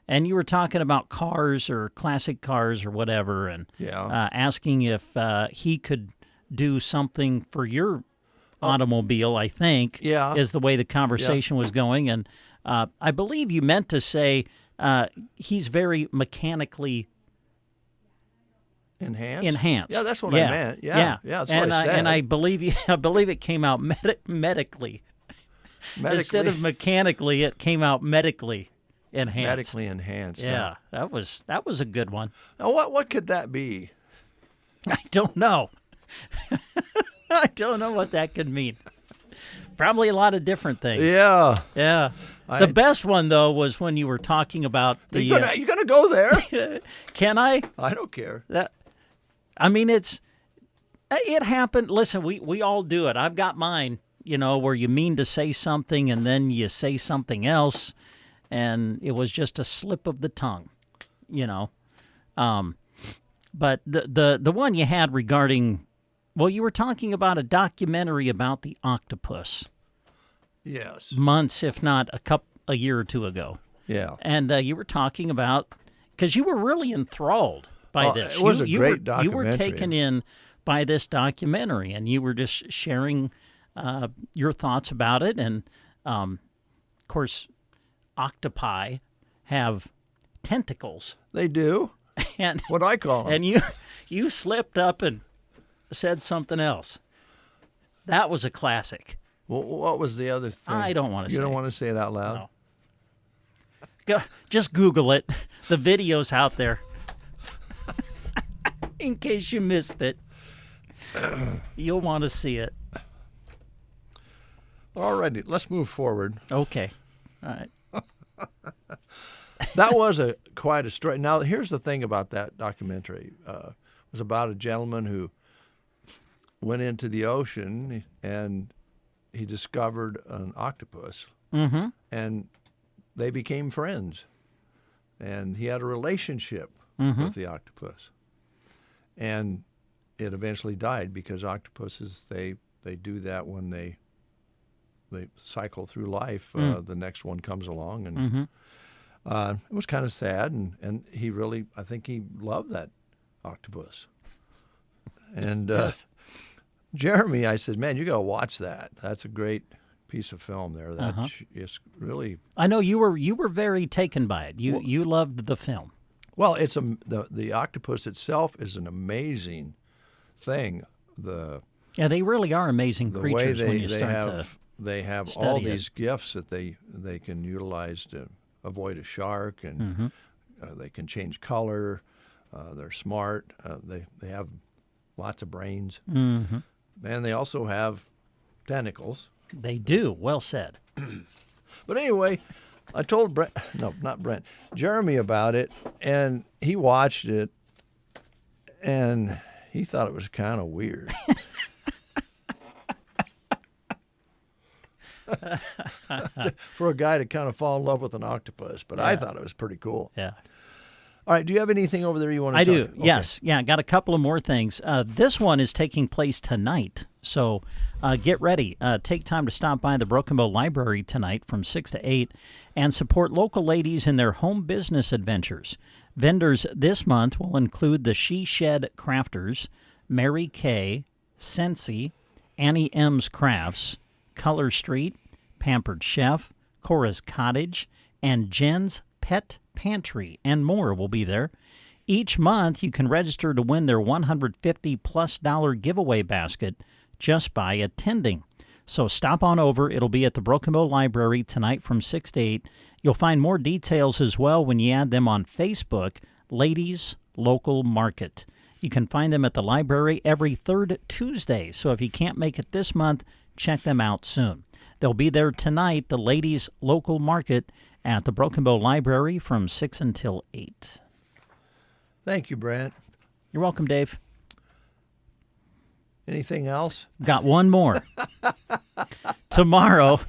And you were talking about cars or classic cars or whatever, and asking if he could do something for your automobile, I think, is the way the conversation was going. And I believe you meant to say he's very mechanically enhanced. Yeah, that's what I meant. Yeah, that's what I said. And I believe it came out medically. Instead of mechanically, it came out medically enhanced. Medically enhanced. Yeah, that was a good one. Now, what could that be? I don't know. I don't know what that could mean. Probably a lot of different things. Yeah. Yeah. The best one, though, was when you were talking about the... You're going to go there? Can I? I don't care. I mean, it happened. Listen, we all do it. I've got mine, you know, where you mean to say something and then you say something else, and it was just a slip of the tongue, you know. But the one you had regarding... Well, you were talking about a documentary about the octopus. Yes. Months, if not a year or two ago. Yeah. And you were talking about, because you were really enthralled by this. It was a great documentary. You were taken in by this documentary, and you were just sharing your thoughts about it. And, of course, octopi have tentacles. They do. And what I call them. And you slipped up and said something else. That was a classic. Well, what was the other thing? I don't want to say it. You don't want to say it out loud? No. Just Google it. The video's out there. In case you missed it. You'll want to see it. All righty, let's move forward. Okay. All right. That was quite a story. Now, here's the thing about that documentary. It was about a gentleman who went into the ocean and he discovered an octopus. Mm-hmm. And they became friends. And he had a relationship with the octopus. And it eventually died because octopuses, they do that when they cycle through life. The next one comes along. And it was kind of sad. And he really, I think he loved that octopus. And yes. Jeremy, I said, man, you got to watch that. That's a great piece of film there. That is really. I know you were very taken by it. You loved the film. Well, it's the octopus itself is an amazing thing. They really are amazing creatures when you start to they have study all it. these gifts that they can utilize to avoid a shark, and they can change color. They're smart. They have lots of brains. Mm-hmm. And they also have tentacles. They do. Well said. But anyway, I told Jeremy about it, and he watched it, and he thought it was kind of weird. For a guy to kind of fall in love with an octopus, but I thought it was pretty cool. Yeah. All right, do you have anything over there you want to I talk do, about? yes. Yeah, got a couple of more things. This one is taking place tonight, so get ready. Take time to stop by the Broken Bow Library tonight from 6 to 8 and support local ladies in their home business adventures. Vendors this month will include the She Shed Crafters, Mary Kay, Sensi, Annie M's Crafts, Color Street, Pampered Chef, Cora's Cottage, and Jen's Pet Pantry, and more will be there. Each month, you can register to win their $150+ giveaway basket just by attending. So stop on over. It'll be at the Broken Bow Library tonight from 6 to 8. You'll find more details as well when you add them on Facebook, Ladies Local Market. You can find them at the library every third Tuesday. So if you can't make it this month, check them out soon. They'll be there tonight, the Ladies Local Market at the Broken Bow Library from 6 until 8. Thank you, Brent. You're welcome, Dave. Anything else? Got one more. Tomorrow,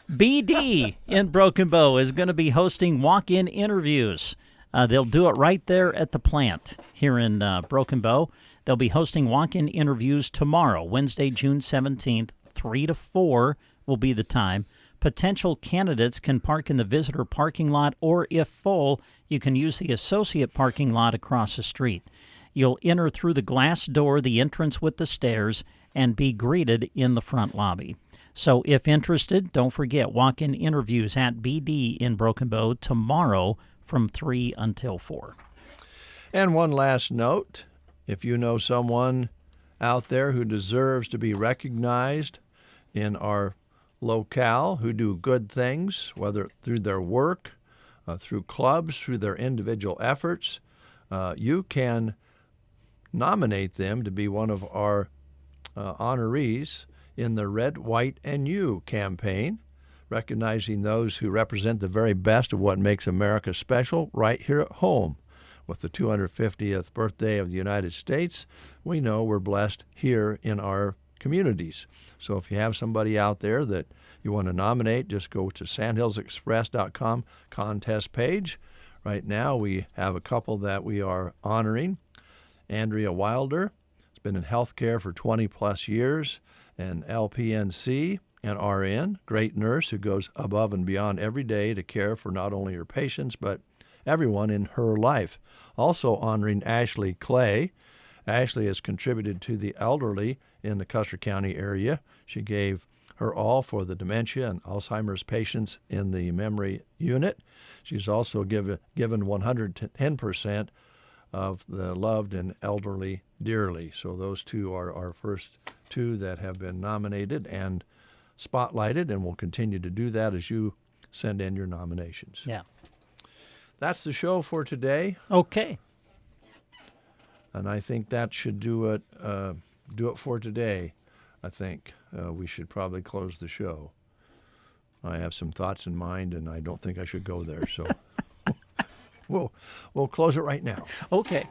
BD in Broken Bow is going to be hosting walk-in interviews. They'll do it right there at the plant here in Broken Bow. They'll be hosting walk-in interviews tomorrow, Wednesday, June 17th, 3 to 4 will be the time. Potential candidates can park in the visitor parking lot, or if full, you can use the associate parking lot across the street. You'll enter through the glass door, the entrance with the stairs, and be greeted in the front lobby. So if interested, don't forget, walk-in interviews at BD in Broken Bow tomorrow from 3 until 4. And one last note, if you know someone out there who deserves to be recognized in our locale, who do good things, whether through their work, through clubs, through their individual efforts, you can nominate them to be one of our honorees in the Red, White, and You campaign, recognizing those who represent the very best of what makes America special right here at home. With the 250th birthday of the United States, we know we're blessed here in our communities. So if you have somebody out there that you want to nominate, just go to sandhillsexpress.com contest page. Right now we have a couple that we are honoring. Andrea Wilder has been in healthcare for 20-plus years, an LPNC and RN, great nurse who goes above and beyond every day to care for not only her patients but everyone in her life. Also honoring Ashley Clay. Ashley has contributed to the elderly in the Custer County area. She gave her all for the dementia and Alzheimer's patients in the memory unit. She's also given 110% of the loved and elderly dearly. So those two are our first two that have been nominated and spotlighted, and we'll continue to do that as you send in your nominations. Yeah. That's the show for today. Okay. And I think that should do it for today. I think we should probably close the show. I have some thoughts in mind, and I don't think I should go there. So we'll close it right now. Okay.